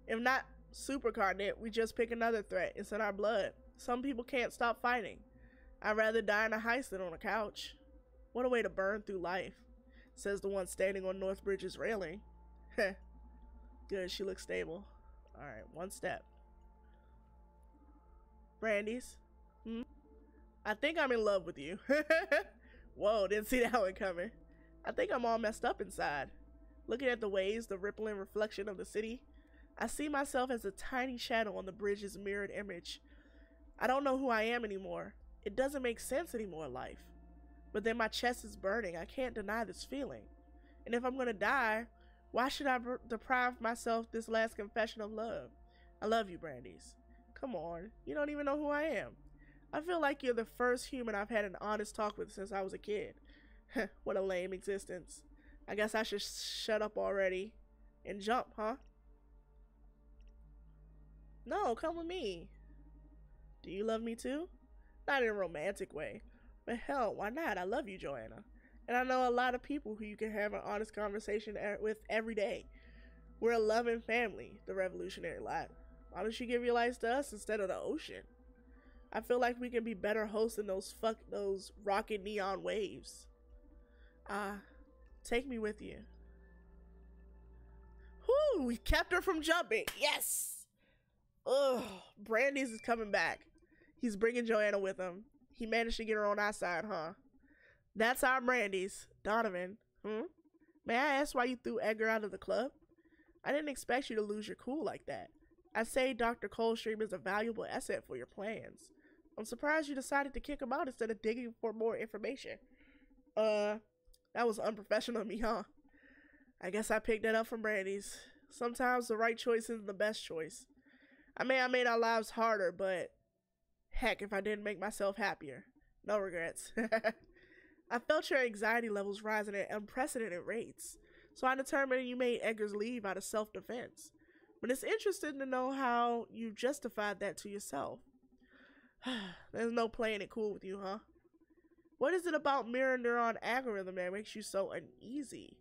If not Supercontinent, we just pick another threat. It's in our blood. Some people can't stop fighting. I'd rather die in a heist than on a couch. What a way to burn through life, says the one standing on Northbridge's railing. Heh. Good, she looks stable. Alright, one step. Brandy's? I think I'm in love with you. Whoa, didn't see that one coming. I think I'm all messed up inside. Looking at the waves, the rippling reflection of the city, I see myself as a tiny shadow on the bridge's mirrored image. I don't know who I am anymore. It doesn't make sense anymore, life. But then my chest is burning. I can't deny this feeling. And if I'm gonna die, why should I deprive myself this last confession of love? I love you, Brandy's. Come on, you don't even know who I am. I feel like you're the first human I've had an honest talk with since I was a kid. What a lame existence. I guess I should shut up already and jump, huh? No, come with me. Do you love me too? Not in a romantic way. But hell, why not? I love you, Joanna. And I know a lot of people who you can have an honest conversation with every day. We're a loving family, the revolutionary lot. Why don't you give your lives to us instead of the ocean? I feel like we can be better hosts than those rocket neon waves. Ah, take me with you. Whoo, we kept her from jumping. Yes! Ugh, Brandy's is coming back. He's bringing Joanna with him. He managed to get her on our side, huh? That's our Brandy's. Donovan. May I ask why you threw Edgar out of the club? I didn't expect you to lose your cool like that. I'd say Dr. Coldstream is a valuable asset for your plans. I'm surprised you decided to kick him out instead of digging for more information. That was unprofessional of me, huh? I guess I picked that up from Brandy's. Sometimes the right choice isn't the best choice. I may have made our lives harder, but heck if I didn't make myself happier. No regrets. I felt your anxiety levels rising at unprecedented rates, so I determined you made Edgar's leave out of self-defense. But it's interesting to know how you justified that to yourself. There's no playing it cool with you, huh? What is it about mirror neuron algorithm that makes you so uneasy?